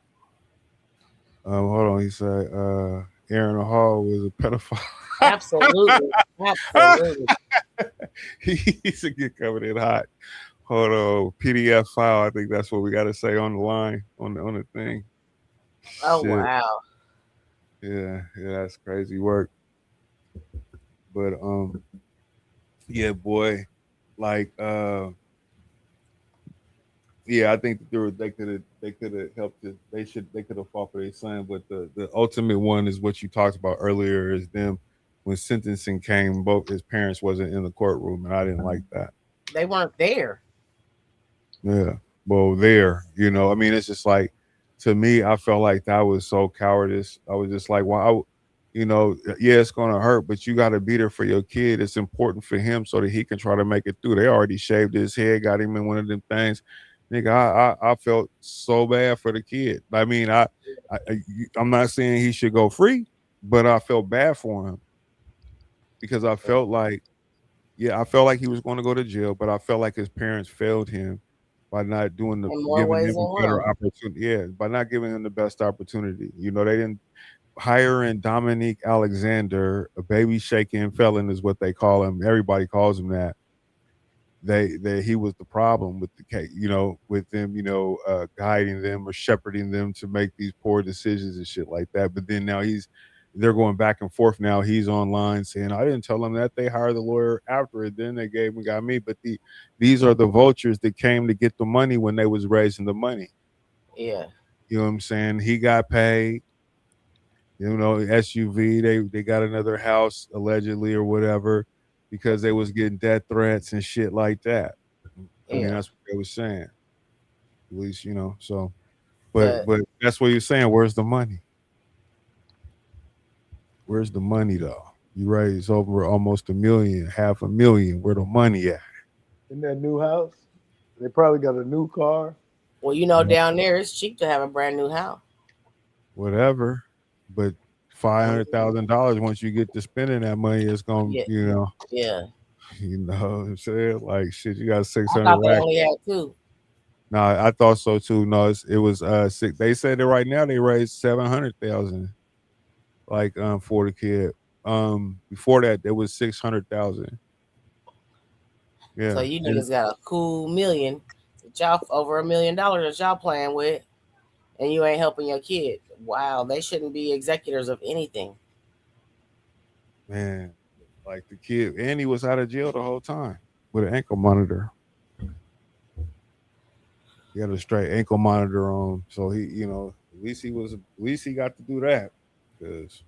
on. He said, Aaron Hall was a pedophile. Absolutely. He's a get covered in hot. Hold on, PDF file. I think that's what we got to say on the line on the thing. Oh shit. Wow. Yeah, that's crazy work. But yeah, boy, like I think they could have helped it. They could have fought for their son, but the ultimate one is what you talked about earlier is them when sentencing came, both his parents wasn't in the courtroom, and I didn't like that. They weren't there. Yeah, well, I mean, it's just like, to me, I felt like that was so cowardice. I was just like, well, it's gonna hurt, but you got to be there for your kid. It's important for him so that he can try to make it through. They already shaved his head, got him in one of them things. Nigga, I felt so bad for the kid. I mean, I'm not saying he should go free, but I felt bad for him because I felt like he was going to go to jail, but I felt like his parents failed him by not giving him a better opportunity. Yeah, by not giving him the best opportunity. They didn't hire in Dominique Alexander, a baby shaking felon is what they call him. Everybody calls him that. He was the problem with the case, with them, guiding them or shepherding them to make these poor decisions and shit like that. But then now they're going back and forth. Now he's online saying, I didn't tell them that. They hired the lawyer after it. Then they got me. But these are the vultures that came to get the money when they was raising the money. Yeah. You know what I'm saying? He got paid. SUV, they got another house allegedly or whatever because they was getting death threats and shit like that. I mean, that's what they was saying. At least, so but that's what you're saying. Where's the money? Where's the money though? You raised over almost $1 million, $500,000. Where the money at? In that new house? They probably got a new car. Well, down there it's cheap to have a brand new house. Whatever. But $500,000 once you get to spending that money, it's gonna, Yeah. You know what I'm saying? Like shit, you got 600. I thought they only had 2. No, I thought so too. No, it was 6. They said that right now they raised 700,000, like for the kid. Before that there was 600,000. Yeah. So you niggas got a cool $1 million, y'all over $1 million that y'all playing with, and you ain't helping your kid. Wow, they shouldn't be executors of anything. Man, like the kid, and he was out of jail the whole time with an ankle monitor. He had a straight ankle monitor on, so he, at least he got to do that because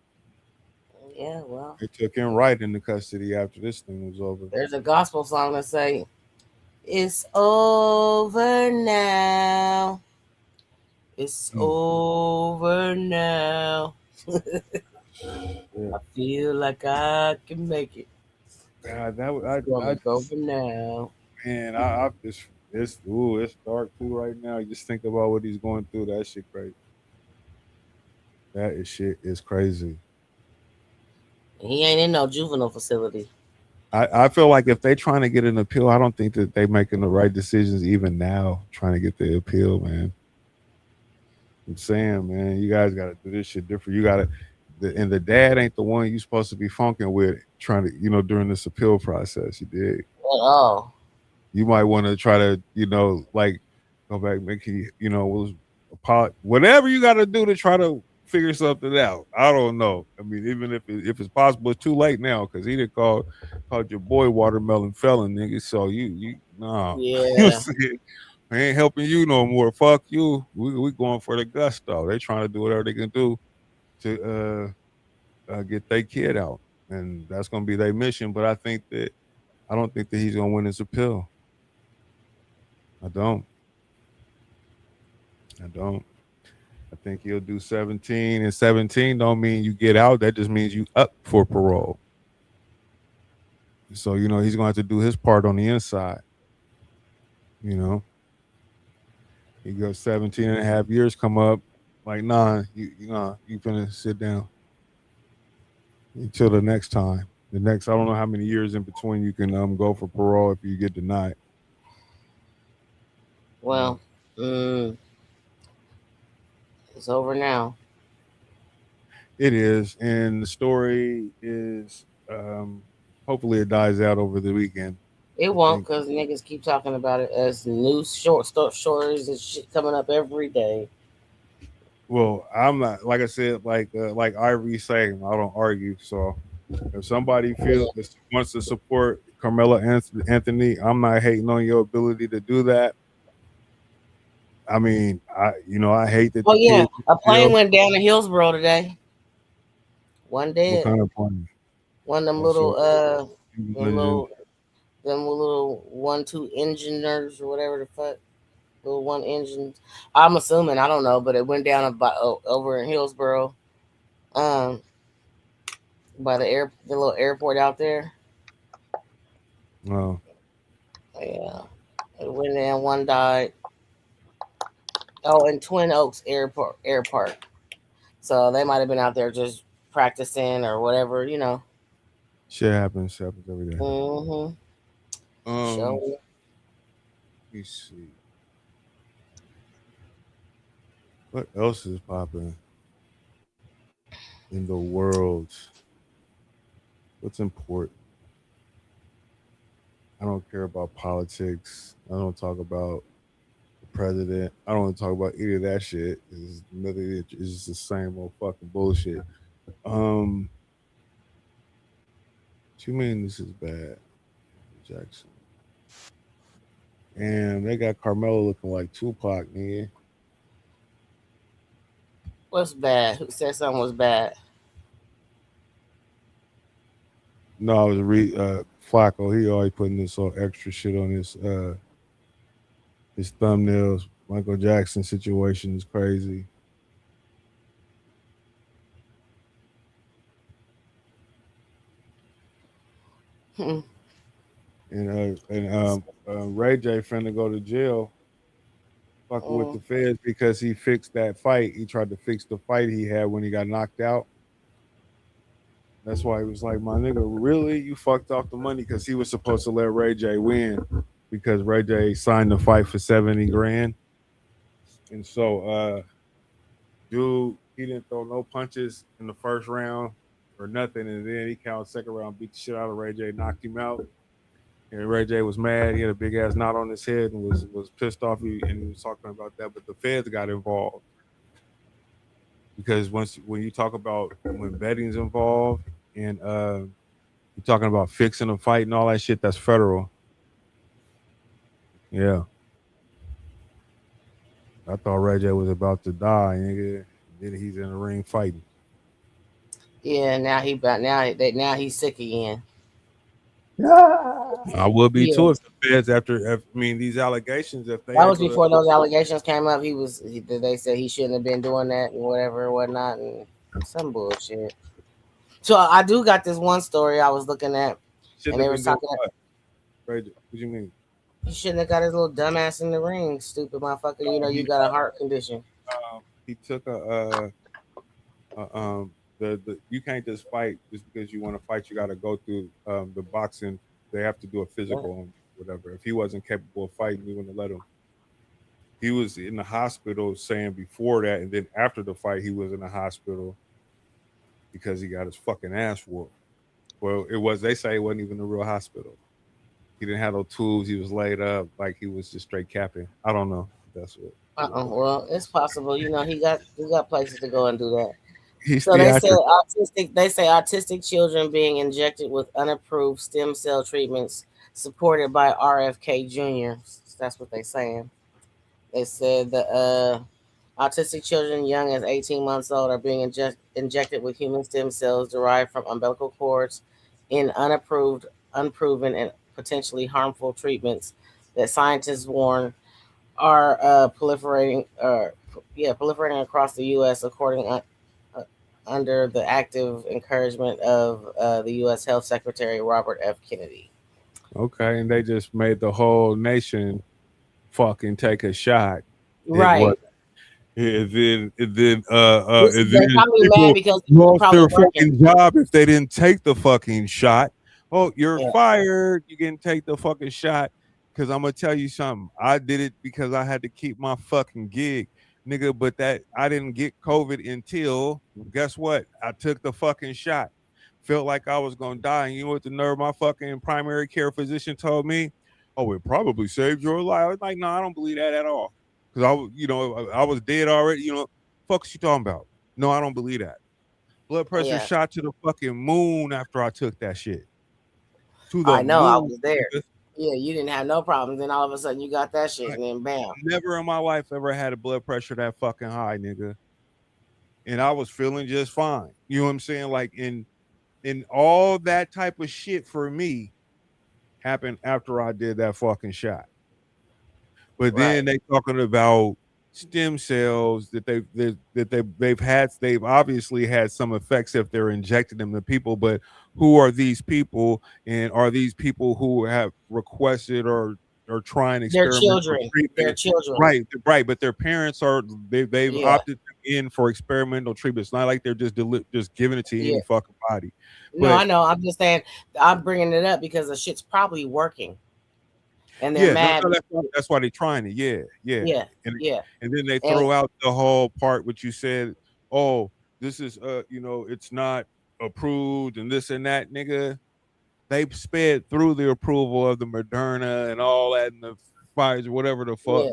Yeah, well, they took him right into custody after this thing was over. there's a gospel song that say, "It's over now. It's over now. Yeah. I feel like I can make it. God, that It's over now." man, it's dark too right now. Just think about what he's going through. That shit crazy. Shit is crazy. He ain't in no juvenile facility. I feel like if they trying to get an appeal, I don't think that they making the right decisions even now trying to get the appeal, man. I'm saying, man, you guys got to do this shit different. You got to, and the dad ain't the one you supposed to be funking with trying to, during this appeal process. You did. At all. You might want to try to, like go back, make whatever you got to do to try to figure something out. I don't know. I mean, even if it's possible, it's too late now because he done called your boy watermelon felon, nigga. So nah. Yeah. I ain't helping you no more. Fuck you. We going for the gusto. They trying to do whatever they can do to get their kid out, and that's gonna be their mission. But I don't think that he's gonna win his appeal. I don't. I think he'll do 17, and 17 don't mean you get out. That just means you up for parole. So, he's going to have to do his part on the inside. He goes 17 and a half years come up. Like, nah, you finna sit down until the next time. I don't know how many years in between you can go for parole if you get denied. Well, it's over now. It is, and the story is hopefully it dies out over the weekend. It won't because niggas keep talking about it as new stories and shit coming up every day. Well, I'm not, like I said, like Ivory saying, I don't argue. So if somebody wants to support Karmelo Anthony, I'm not hating on your ability to do that. I mean, I hate that. Oh yeah, a plane went down in Hillsboro today. One dead. What kind of plane? One of them little them little 1-2 engineers or whatever the fuck. Little one engine. I'm assuming, I don't know, but it went down about over in Hillsboro, by the little airport out there. Oh. Yeah, it went down. One died. Oh, in Twin Oaks Airport. So they might have been out there just practicing or whatever, Shit happens every day. Mm-hmm. Let me see. What else is popping in the world? What's important? I don't care about politics. I don't talk about the president. I don't want to talk about any of that shit. It's just the same old fucking bullshit. What you mean this is bad, Jackson? And they got Karmelo looking like Tupac, nigga. What's bad? Who said something was bad? No, I was Flacco. He always putting this extra shit on his thumbnails. Michael Jackson situation is crazy. And Ray J finna go to jail fucking with the feds because he fixed that fight. He tried to fix the fight he had when he got knocked out. That's why he was like, my nigga, really? You fucked off the money? Because he was supposed to let Ray J win because Ray J signed the fight for $70,000. And so, dude, he didn't throw no punches in the first round or nothing. And then he came out second round, beat the shit out of Ray J, knocked him out. And Ray J was mad. He had a big ass knot on his head and was pissed off. And he was talking about that, but the feds got involved because when you talk about when betting's involved and you're talking about fixing a fight and all that shit, that's federal. Yeah. I thought Ray J was about to die, nigga. Then he's in the ring fighting. Yeah, now he's sick again. I would be too Yeah. if the feds, I mean, these allegations, if they That was able to, before those allegations came up. They said he shouldn't have been doing that and whatever and whatnot and some bullshit. So I do got this one story I was looking at, and they were talking. what? Ray J, what you mean? He shouldn't have got his little dumbass in the ring, stupid motherfucker. You know you got a heart condition. He took you can't just fight just because you want to fight. You got to go through the boxing. They have to do a physical on whatever. If he wasn't capable of fighting, we wouldn't let him. He was in the hospital saying before that, and then after the fight, he was in the hospital because he got his fucking ass whooped. Well, they say it wasn't even a real hospital. He didn't have no tools. He was laid up like he was just straight capping. I don't know. That's what. Well, it's possible. You know, he got places to go and do that. He's So they say autistic children being injected with unapproved stem cell treatments supported by RFK Jr. That's what they're saying. They said the autistic children young as 18 months old are being injected with human stem cells derived from umbilical cords in unproven, and potentially harmful treatments that scientists warn are proliferating across the U.S. Under the active encouragement of the U.S. Health Secretary Robert F. Kennedy. Okay, and they just made the whole nation fucking take a shot. Right. Then They're probably mad because lost their fucking job if they didn't take the fucking shot. Oh, you're fired. You didn't take the fucking shot. Because I'm gonna tell you something. I did it because I had to keep my fucking gig, nigga. But that I didn't get COVID until guess what? I took the fucking shot. Felt like I was gonna die. And you know what the nerve my fucking primary care physician told me? Oh, it probably saved your life. I was like, no, I don't believe that at all. Because I was dead already. You know, fuck's you talking about? No, I don't believe that. Blood pressure shot to the fucking moon after I took that shit. To the moon. I was there. Yeah, you didn't have no problems. Then all of a sudden you got that shit, and then bam. Never in my life ever had a blood pressure that fucking high, nigga. And I was feeling just fine. You know what I'm saying? Like in all that type of shit for me happened after I did that fucking shot. But then they talking about stem cells that they've obviously had some effects if they're injecting them to people. But who are these people? And are these people who have requested or trying to experiment? Their children. Right. But their parents they've opted in for experimental treatment. It's not like they're just giving it to any fucking body. No, I know. I'm just saying I'm bringing it up because the shit's probably working. And they're mad. That's why they're trying it. Yeah. And then they throw out the whole part which you said, oh, this is it's not approved and this and that, nigga. They sped through the approval of the Moderna and all that and the Pfizer, whatever the fuck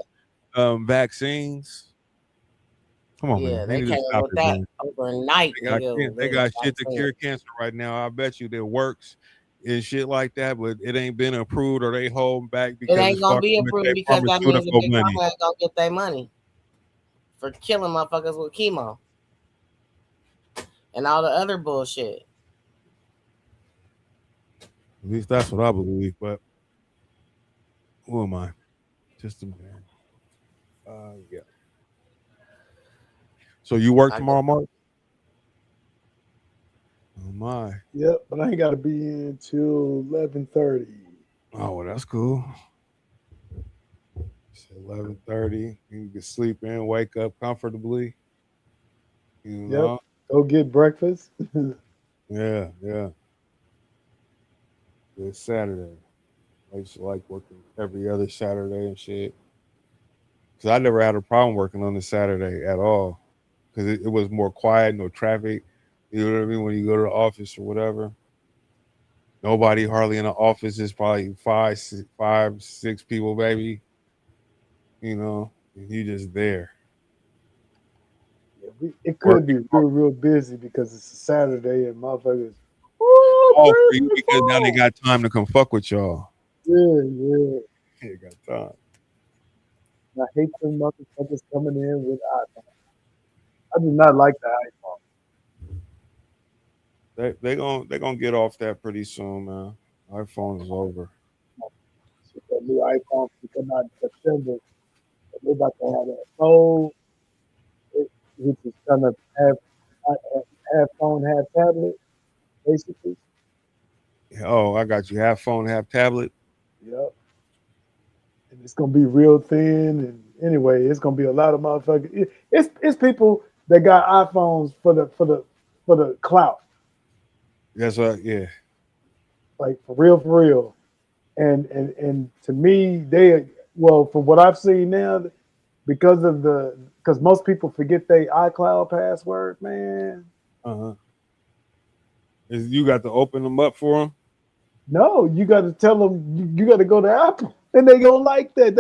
vaccines. Come on, man. They came with that overnight. They got shit to cure cancer right now. I bet you that works. And shit like that, but it ain't been approved or they hold back because it ain't gonna be approved because that means the big pharma ain't gonna get their money for killing motherfuckers with chemo and all the other bullshit. At least that's what I believe, but who am I? Just a man. Yeah. So you work tomorrow, Mark? Oh my. Yep, but I ain't gotta be in till 11:30. Oh well, that's cool. It's 11:30. You can sleep in, wake up comfortably. You know? Yep. Go get breakfast. Yeah. It's Saturday. I used to like working every other Saturday and shit. Cause I never had a problem working on a Saturday at all. Cause it was more quiet, no traffic. You know what I mean? When you go to the office or whatever, nobody hardly in the office. Is probably five, six people, baby. You know, and you just there. Yeah, it could be real busy because it's a Saturday and motherfuckers. Oh, for you because now they got time to come fuck with y'all. Yeah. They got time. I hate them motherfuckers coming in with iPhone. I do not like the iPhone. They gonna get off that pretty soon, man. iPhone is over. So that new iPhone to come out in September. They're about to have that phone, which is kind of half phone, half tablet, basically. Oh, I got you. Half phone, half tablet. Yep. And it's gonna be real thin. And anyway, it's gonna be a lot of motherfuckers. It's people that got iPhones for the clout. That's what. Yeah. Like for real. And to me, from what I've seen now, because most people forget their iCloud password, man. You got to open them up for them. No, you got to tell them you got to go to Apple, and they gonna like that.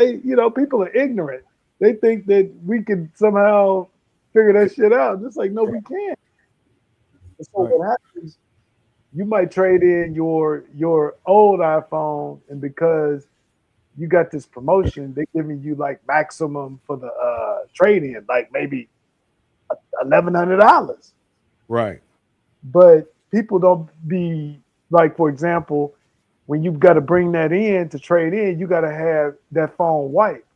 People are ignorant. They think that we can somehow figure that shit out. Just like no, we can't. And so what happens? You might trade in your old iPhone, and because you got this promotion, they're giving you like maximum for the trade-in, like maybe $1,100. Right. But people don't be like, for example, when you've got to bring that in to trade in, you got to have that phone wiped.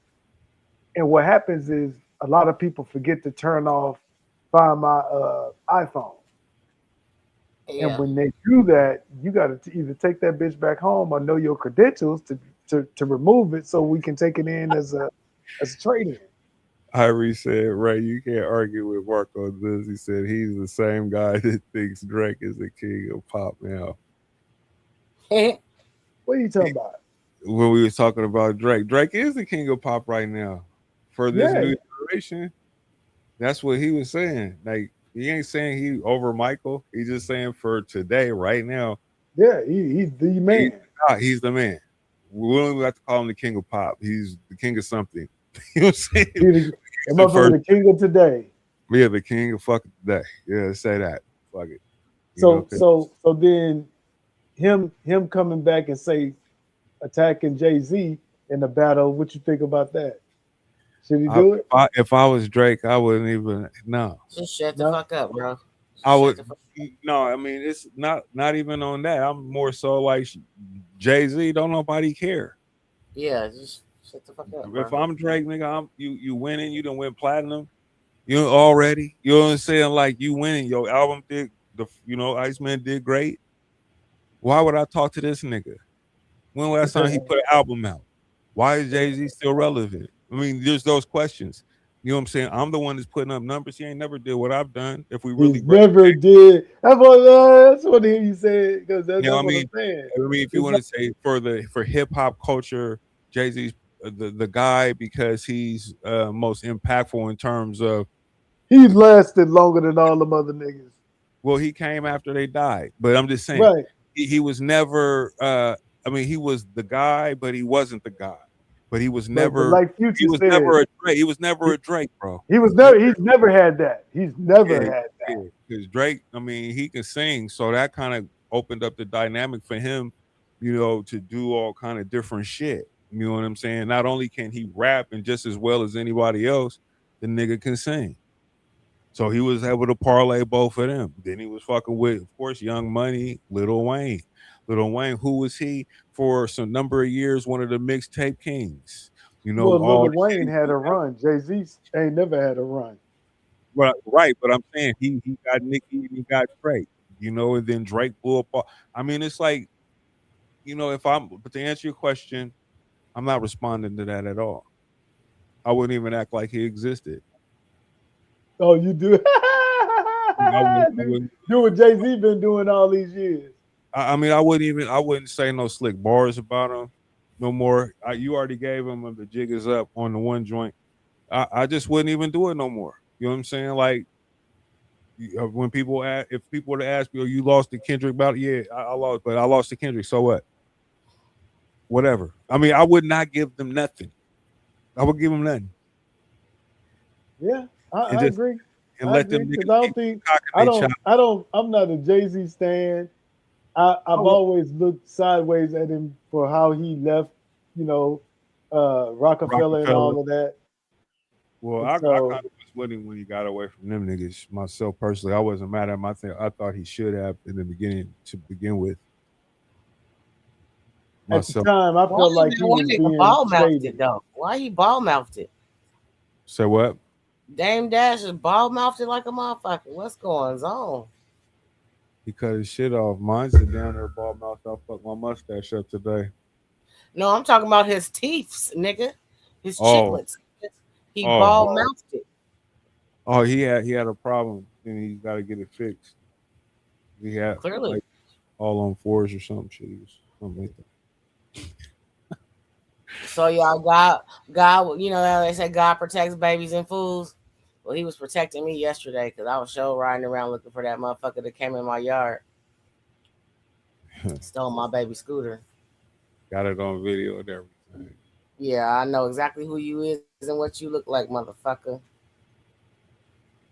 And what happens is a lot of people forget to turn off Find My iPhone. Yeah. And when they do that, you got to either take that bitch back home or know your credentials to remove it so we can take it in as a trade-in. Irie said, Ray, you can't argue with Mark on this. He said he's the same guy that thinks Drake is the king of pop now. What are you talking about? When we was talking about Drake is the king of pop right now. For this new generation, that's what he was saying. Like, he ain't saying he over Michael. He's just saying for today, right now. Yeah, he's the man. He's the man. We don't even have to call him the king of pop. He's the king of something. You know what I'm saying? The king of today. Yeah, the king of fucking today. Yeah, say that. Fuck it. So then him coming back and say attacking Jay-Z in the battle, what you think about that? Should he do it? If I was Drake, I wouldn't even Just shut the fuck up, bro. I would no, I mean it's not even on that. I'm more so like Jay-Z, don't nobody care. Yeah, just shut the fuck up. Bro. If I'm Drake, nigga, you winning, you done went platinum. You already, you know what I'm saying? Like you winning, your album did Iceman did great. Why would I talk to this nigga? When last time he put an album out? Why is Jay-Z still relevant? I mean, there's those questions. You know what I'm saying? I'm the one that's putting up numbers. He ain't never did what I've done. If we really never did. That's what you said, because that's what I'm saying. I mean, if you want to say for hip hop culture, Jay-Z's the guy because he's most impactful in terms of he's lasted longer than all them other niggas. Well, he came after they died, but I'm just saying, right? He was never. I mean, he was the guy, but he wasn't the guy. But he was never like Future he was said, never a Drake. He was never a Drake, bro. He's never had that. He's never had that. Because Drake, I mean, he can sing, so that kind of opened up the dynamic for him, to do all kind of different shit. You know what I'm saying? Not only can he rap and just as well as anybody else, the nigga can sing. So he was able to parlay both of them. Then he was fucking with, of course, Young Money, Lil Wayne. Lil Wayne, who was he for some number of years, one of the mixtape kings. Lil Wayne had a run. Jay-Z ain't never had a run. Right, but I'm saying he got Nicki and he got Drake, and then Drake blew up. I mean, it's like, but to answer your question, I'm not responding to that at all. I wouldn't even act like he existed. Oh, you do? Do what Jay-Z been doing all these years. I mean, I wouldn't say no slick bars about him no more. You already gave him the jig is up on the one joint. I just wouldn't even do it no more. You know what I'm saying? Like, when people if people were to ask me, "Oh, you lost to Kendrick?" About I lost, but I lost to Kendrick. So what? Whatever. I mean, I would not give them nothing. I would give them nothing. Yeah, I agree. And let them. I'm not a Jay-Z stan. I've always looked sideways at him for how he left, Rockefeller and all of that. Well, And I so kind of was with him when he got away from them niggas. Myself personally, I wasn't mad at him. I thought he should have in the beginning to begin with. at the Myself. time, I Why felt is like that he one was nigga being ball mouthed shady. it though? Why he ball mouthed it? Say what? Dame Dash is ball mouthed like a motherfucker. What's going on? He cut his shit off. Mine's down there, ball mouth. I fucked my mustache up today. No, I'm talking about his teeth, nigga. His Oh, chiclets. He oh, ball mouthed it. oh. He had a problem, and he got to get it fixed. He had Clearly. like all on fours or some shit. He was something like that. So y'all, God, you know how they say God protects babies and fools. Well, he was protecting me yesterday because I was show riding around looking for that motherfucker that came in my yard, stole my baby scooter. Got it on video and everything. Yeah, I know exactly who you is and what you look like, motherfucker.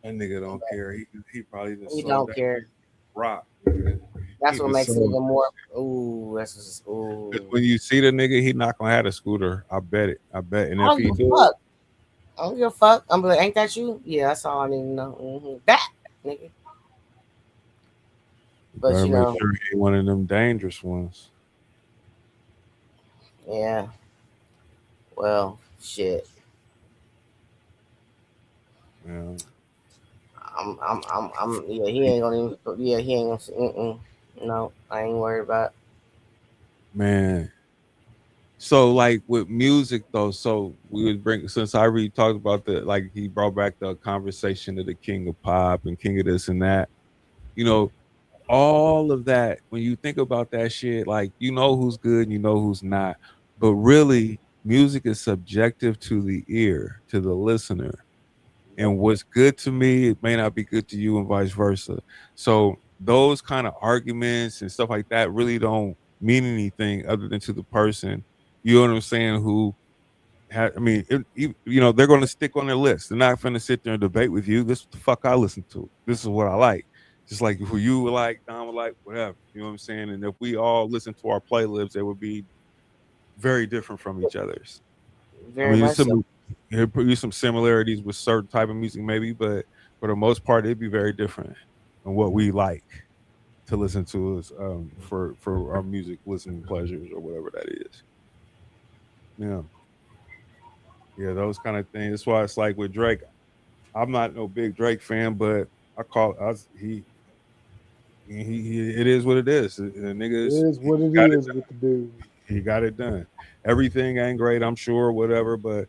That nigga don't care. He probably just He sold don't that care. rock. Nigga. That's He what just makes it sold even that more. shit. Ooh, that's just ooh. When you see the nigga, he not gonna have a scooter. I bet it. I bet. And I if don't he give a do, fuck. I don't give a fuck. I'm like, ain't that you? Yeah, that's all I need to know. That nigga. But better you make know, sure he ain't one of them dangerous ones. yeah. Well, shit. Yeah. Yeah, he ain't gonna even. Yeah, he ain't gonna. No, I ain't worried about. Man. So like with music though, so we would bring since I already talked about the like he brought back the conversation of the king of pop and king of this and that. You know, all of that, when you think about that shit, like you know who's good and you know who's not. But really, music is subjective to the ear, to the listener. And what's good to me, it may not be good to you, and vice versa. So those kind of arguments and stuff like that really don't mean anything other than to the person. You know what I'm saying? Who had, I mean, you know, they're going to stick on their list. They're not going to sit there and debate with you. This is what the fuck I listen to. This is what I like. Just like who you would like, Don would like, whatever. You know what I'm saying? And if we all listen to our playlists, they would be very different from each other's. I Very mean, much so. there be some similarities with certain type of music, maybe, but for the most part, it'd be very different on what we like to listen to is for our music listening pleasures or whatever that is. Yeah, yeah, those kind of things. That's why it's like with Drake. I'm not no big Drake fan, but I call he it is what it is. The It niggas is he what it got it is with the dude. he got it done. Everything ain't great, I'm sure, whatever, but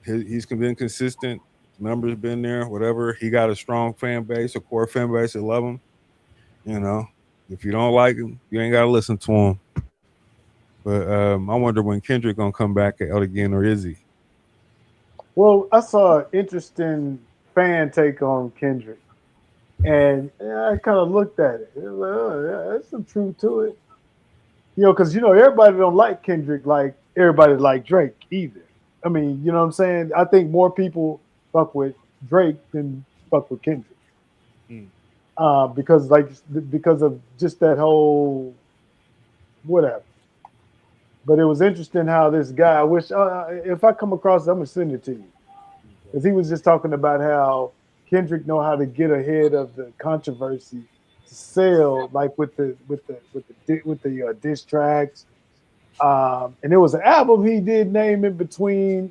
he's been consistent. Numbers been there, whatever. He got a strong fan base, a core fan base that love him. You know, if you don't like him, you ain't gotta listen to him. But I wonder when Kendrick gonna come back out again, or is he? Well, I saw an interesting fan take on Kendrick, and I kind of looked at it. It was like, oh, yeah, there's some truth to it. You know, because everybody don't like Kendrick like everybody like Drake either. I mean, you know what I'm saying? I think more people fuck with Drake than fuck with Kendrick. Mm. Because of just that whole whatever. But it was interesting how this guy. I wish if I come across it, I'm gonna send it to you because he was just talking about how Kendrick know how to get ahead of the controversy to sell, like with the diss tracks. And there was an album he did name in between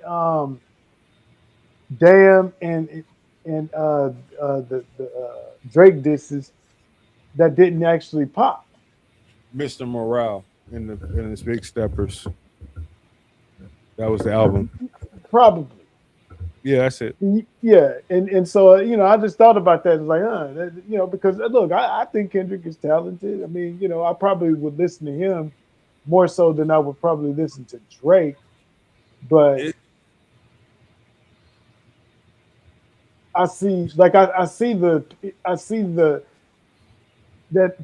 Damn and the Drake disses that didn't actually pop. Mr. Morale in his Big Steppers. That was the album. Probably. Yeah, that's it. Yeah, and so I just thought about that. It's like, because look, I think Kendrick is talented. I mean, I probably would listen to him more so than I would probably listen to Drake. But I see, like, I see that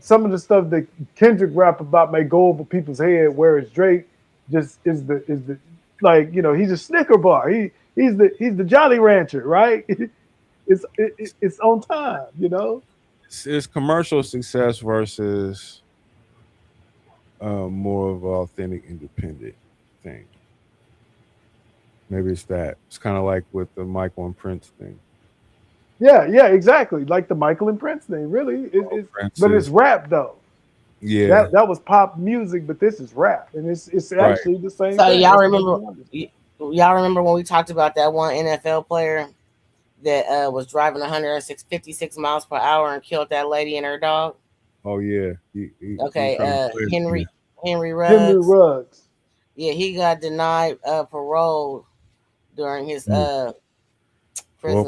some of the stuff that Kendrick rap about may go over people's head, whereas Drake just is the like, he's a Snicker bar. He's the Jolly Rancher, right? It's on time, It's commercial success versus more of an authentic, independent thing. Maybe it's that. It's kind of like with the Michael and Prince thing. Yeah, exactly. Like the Michael and Prince thing, really. But it's rap though. Yeah, that was pop music, but this is rap, and it's actually the same. So thing. y'all remember when we talked about that one NFL player that was driving 156 miles per hour and killed that lady and her dog? Oh yeah. Okay, Henry Henry Ruggs. Ruggs. Yeah, he got denied parole during his prison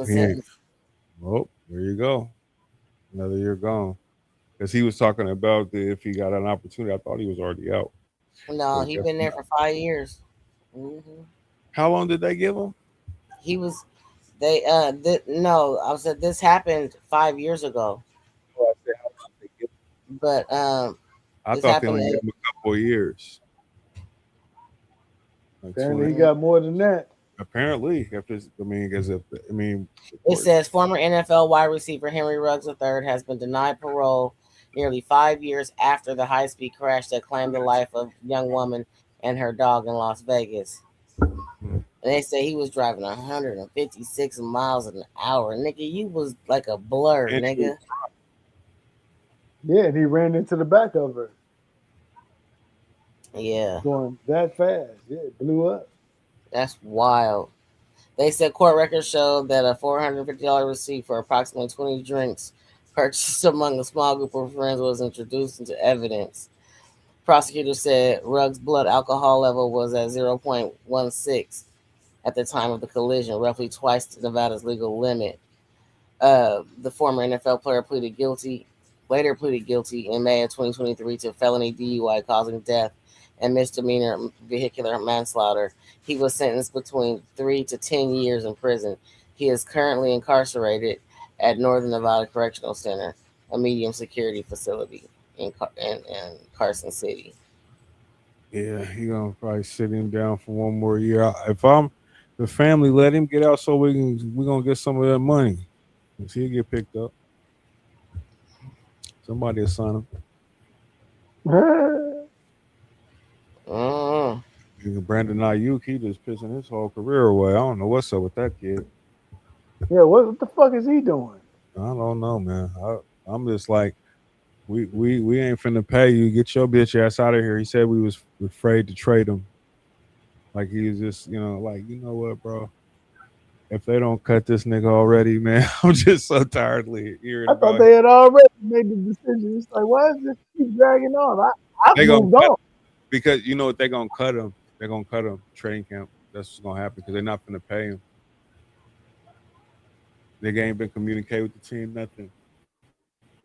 sentence. Well, there you go. Another year gone. Because he was talking about if he got an opportunity. I thought he was already out. No, he's been there for 5 years. Mm-hmm. How long did they give him? He was, no, I said this happened 5 years ago. Oh, I said, how long did they give him? But I thought they only gave him a couple of years. Apparently, he got more than that. Apparently, it says former NFL wide receiver Henry Ruggs III has been denied parole nearly 5 years after the high-speed crash that claimed the life of a young woman and her dog in Las Vegas. And they say he was driving 156 miles an hour. Nigga, you was like a blur, nigga. Yeah, and he ran into the back of her. Yeah. Going that fast. Yeah, it blew up. That's wild. They said court records showed that a $450 receipt for approximately 20 drinks purchased among a small group of friends was introduced into evidence. Prosecutors said Ruggs' blood alcohol level was at 0.16 at the time of the collision, roughly twice Nevada's legal limit. The former NFL player later pleaded guilty in May of 2023 to felony DUI causing death and misdemeanor vehicular manslaughter. He was sentenced between 3 to 10 years in prison. He is currently incarcerated at Northern Nevada Correctional Center, a medium security facility in Carson City. Yeah, he gonna probably sit him down for one more year. If I'm the family, let him get out so we're gonna get some of that money. He'll get picked up. Somebody will sign him. Brandon Ayuk, he just pissing his whole career away. I don't know what's up with that kid. Yeah, what the fuck is he doing? I don't know, man. I'm just like, we ain't finna pay you. Get your bitch ass out of here. He said we was afraid to trade him. Like he was just, like, you know what, bro? If they don't cut this nigga already, man, I'm just so tired of hearing about it. I thought they had already made the decision. It's like, why is this keep dragging on? I moved on. Because you know what, they're gonna cut him. They're gonna cut him training camp. That's what's gonna happen because they're not gonna pay him. They ain't been communicating with the team, nothing.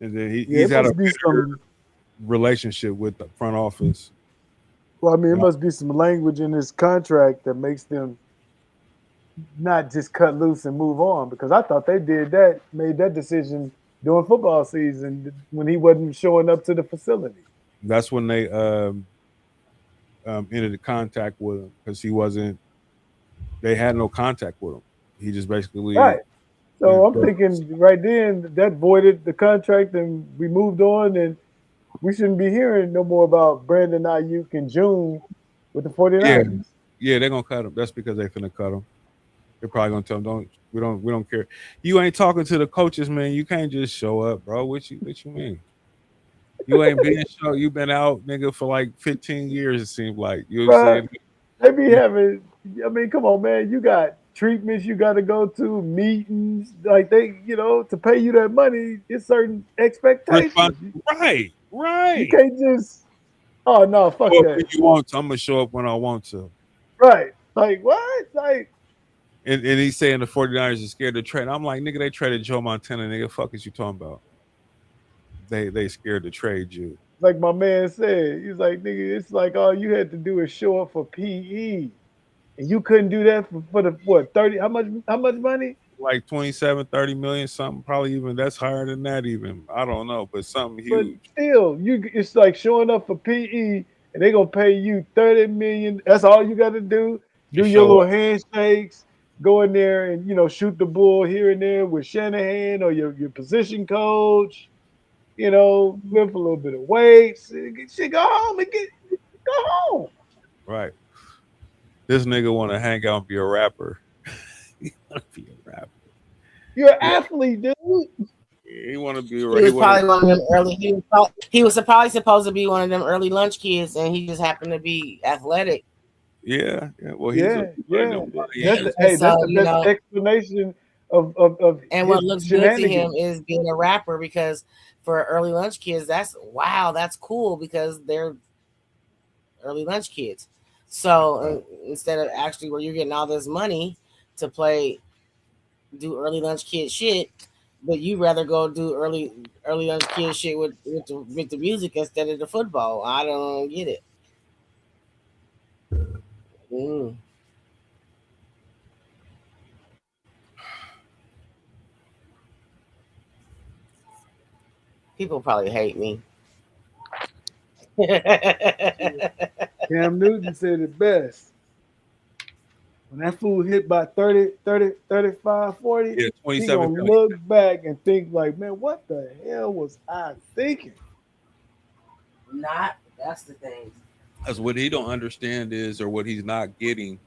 And then he's had a better relationship with the front office. Well, I mean, it must be some language in his contract that makes them not just cut loose and move on, because I thought they made that decision during football season when he wasn't showing up to the facility. That's when they entered contact with him because they had no contact with him. He just basically right. So I'm thinking right then that voided the contract and we moved on, and we shouldn't be hearing no more about Brandon Ayuk in June with the 49ers. Yeah, they're gonna cut him. That's because they're finna cut him. They're probably gonna tell him, we don't care. You ain't talking to the coaches, man. You can't just show up, bro. What you mean? You ain't been show. You been out, nigga, for like 15 years. It seems like you know what I'm saying. They be having. I mean, come on, man. You got treatments you got to go to, meetings. Like they, to pay you that money, it's certain expectations. Right. You can't just. Oh no, fuck that. When you want to, I'm gonna show up when I want to. Right. Like what? Like. And he's saying the 49ers are scared to trade. I'm like, nigga, they traded Joe Montana, nigga. Fuck is you talking about? They scared to trade you. Like my man said, he's like, nigga, it's like all you had to do is show up for PE. And you couldn't do that for the what, 30? How much money? Like 27, 30 million, something, probably even that's higher than that, even. I don't know, but something huge. But still, it's like showing up for PE and they're gonna pay you 30 million. That's all you gotta do. Do your little handshakes. Go in there and shoot the bull here and there with Shanahan or your position coach. Lift a little bit of weights. Shit, go home and go home. Right. This nigga want to hang out and be a rapper. He want to be a rapper. You're an athlete, dude. He want to be. He was probably one of them early. He was probably supposed to be one of them early lunch kids, and he just happened to be athletic. Yeah. Well, he's That's the So, best explanation of and what looks good to him is being a rapper, because for early lunch kids, that's cool because they're early lunch kids. So instead of actually where you're getting all this money to do early lunch kid shit, but you rather go do early lunch kid shit with the music instead of the football. I don't get it. People probably hate me. Cam Newton said it best. When that fool hit by 30, 35, 40, yeah, he gonna look back and think like, man, what the hell was I thinking? That's the thing. Because what he don't understand is, or what he's not getting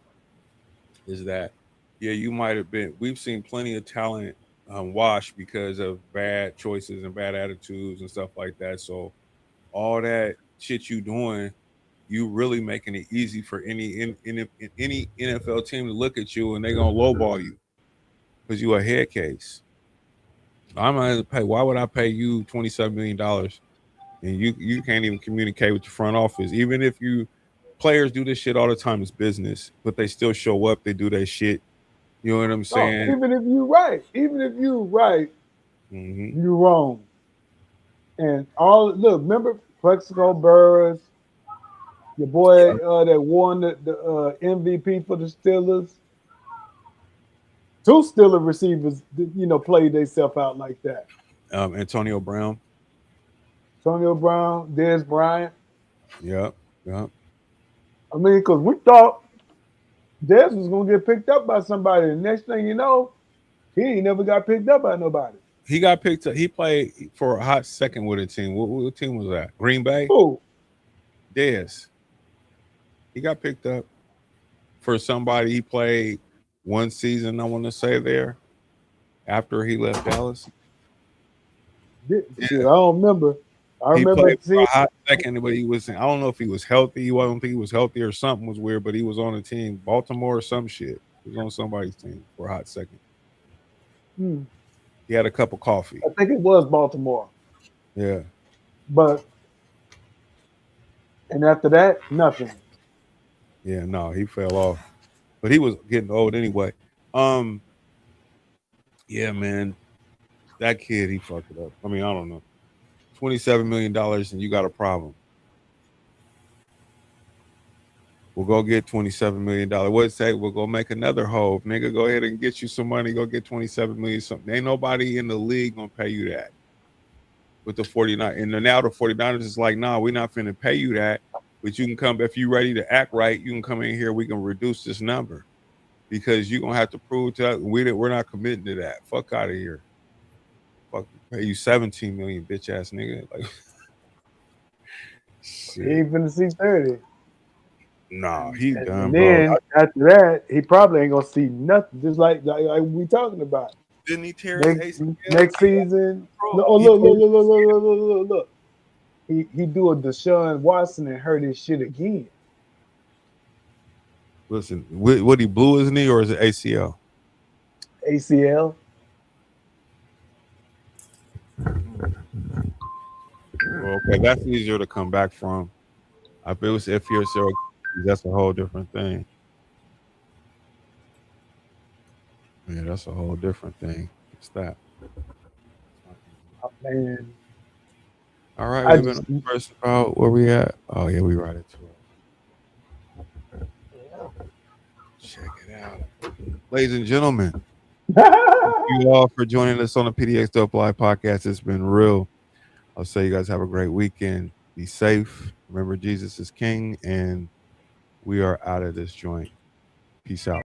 is that, yeah, you might have been, we've seen plenty of talent washed because of bad choices and bad attitudes and stuff like that. So all that shit you doing, you really making it easy for any NFL team to look at you and they're gonna lowball you because you a head case. I'm gonna pay. Why would I pay you $27 million and you can't even communicate with the front office? Even if players do this shit all the time, it's business, but they still show up. They do their shit. You know what I'm saying? Even if you're right, you're wrong. And remember Plexico Burress. Your boy that won the MVP for the Steelers. 2 Steelers receivers, played themselves out like that. Antonio Brown, Dez Bryant. Yep. I mean, because we thought Dez was going to get picked up by somebody. The next thing you know, he ain't never got picked up by nobody. He got picked up. He played for a hot second with a team. What team was that? Green Bay? Who? Dez. He got picked up for somebody. He played one season, I want to say, there after he left Dallas. Yeah. I don't remember. He played for a hot second, but I don't know if he was healthy. I don't think he was healthy or something was weird, but he was on a team, Baltimore or some shit. He was on somebody's team for a hot second. He had a cup of coffee. I think it was Baltimore. Yeah. And after that, nothing. Yeah, no, he fell off. But he was getting old anyway. Yeah, man. That kid, he fucked it up. I mean, I don't know. $27 million and you got a problem. We'll go get $27 million. What'd say? We'll go make another hole. Nigga, go ahead and get you some money. Go get $27 million. Something. Ain't nobody in the league gonna pay you that. With the 49, and now the 49ers is like, nah, we're not finna pay you that. But you can come, if you're ready to act right, you can come in here. We can reduce this number because you're gonna have to prove to us we're not committing to that. Fuck out of here. Fuck, pay you $17 million, bitch ass nigga. Like, he ain't finna see 30. Nah, he done. Then bro. After that, he probably ain't gonna see nothing. Just like we talking about. Didn't he tear next season? Look. He do a Deshaun Watson and hurt his shit again. Listen, what he blew his knee or is it ACL? ACL. Okay, that's easier to come back from. If you're Syracuse, that's a whole different thing. Yeah, that's a whole different thing. It's that. Oh, man. All right, we've been first about where we at. Oh yeah, we right into it. Check it out, ladies and gentlemen. Thank you all for joining us on the Pdxdope Live podcast. It's been real. I'll say you guys have a great weekend. Be safe. Remember, Jesus is King, and we are out of this joint. Peace out.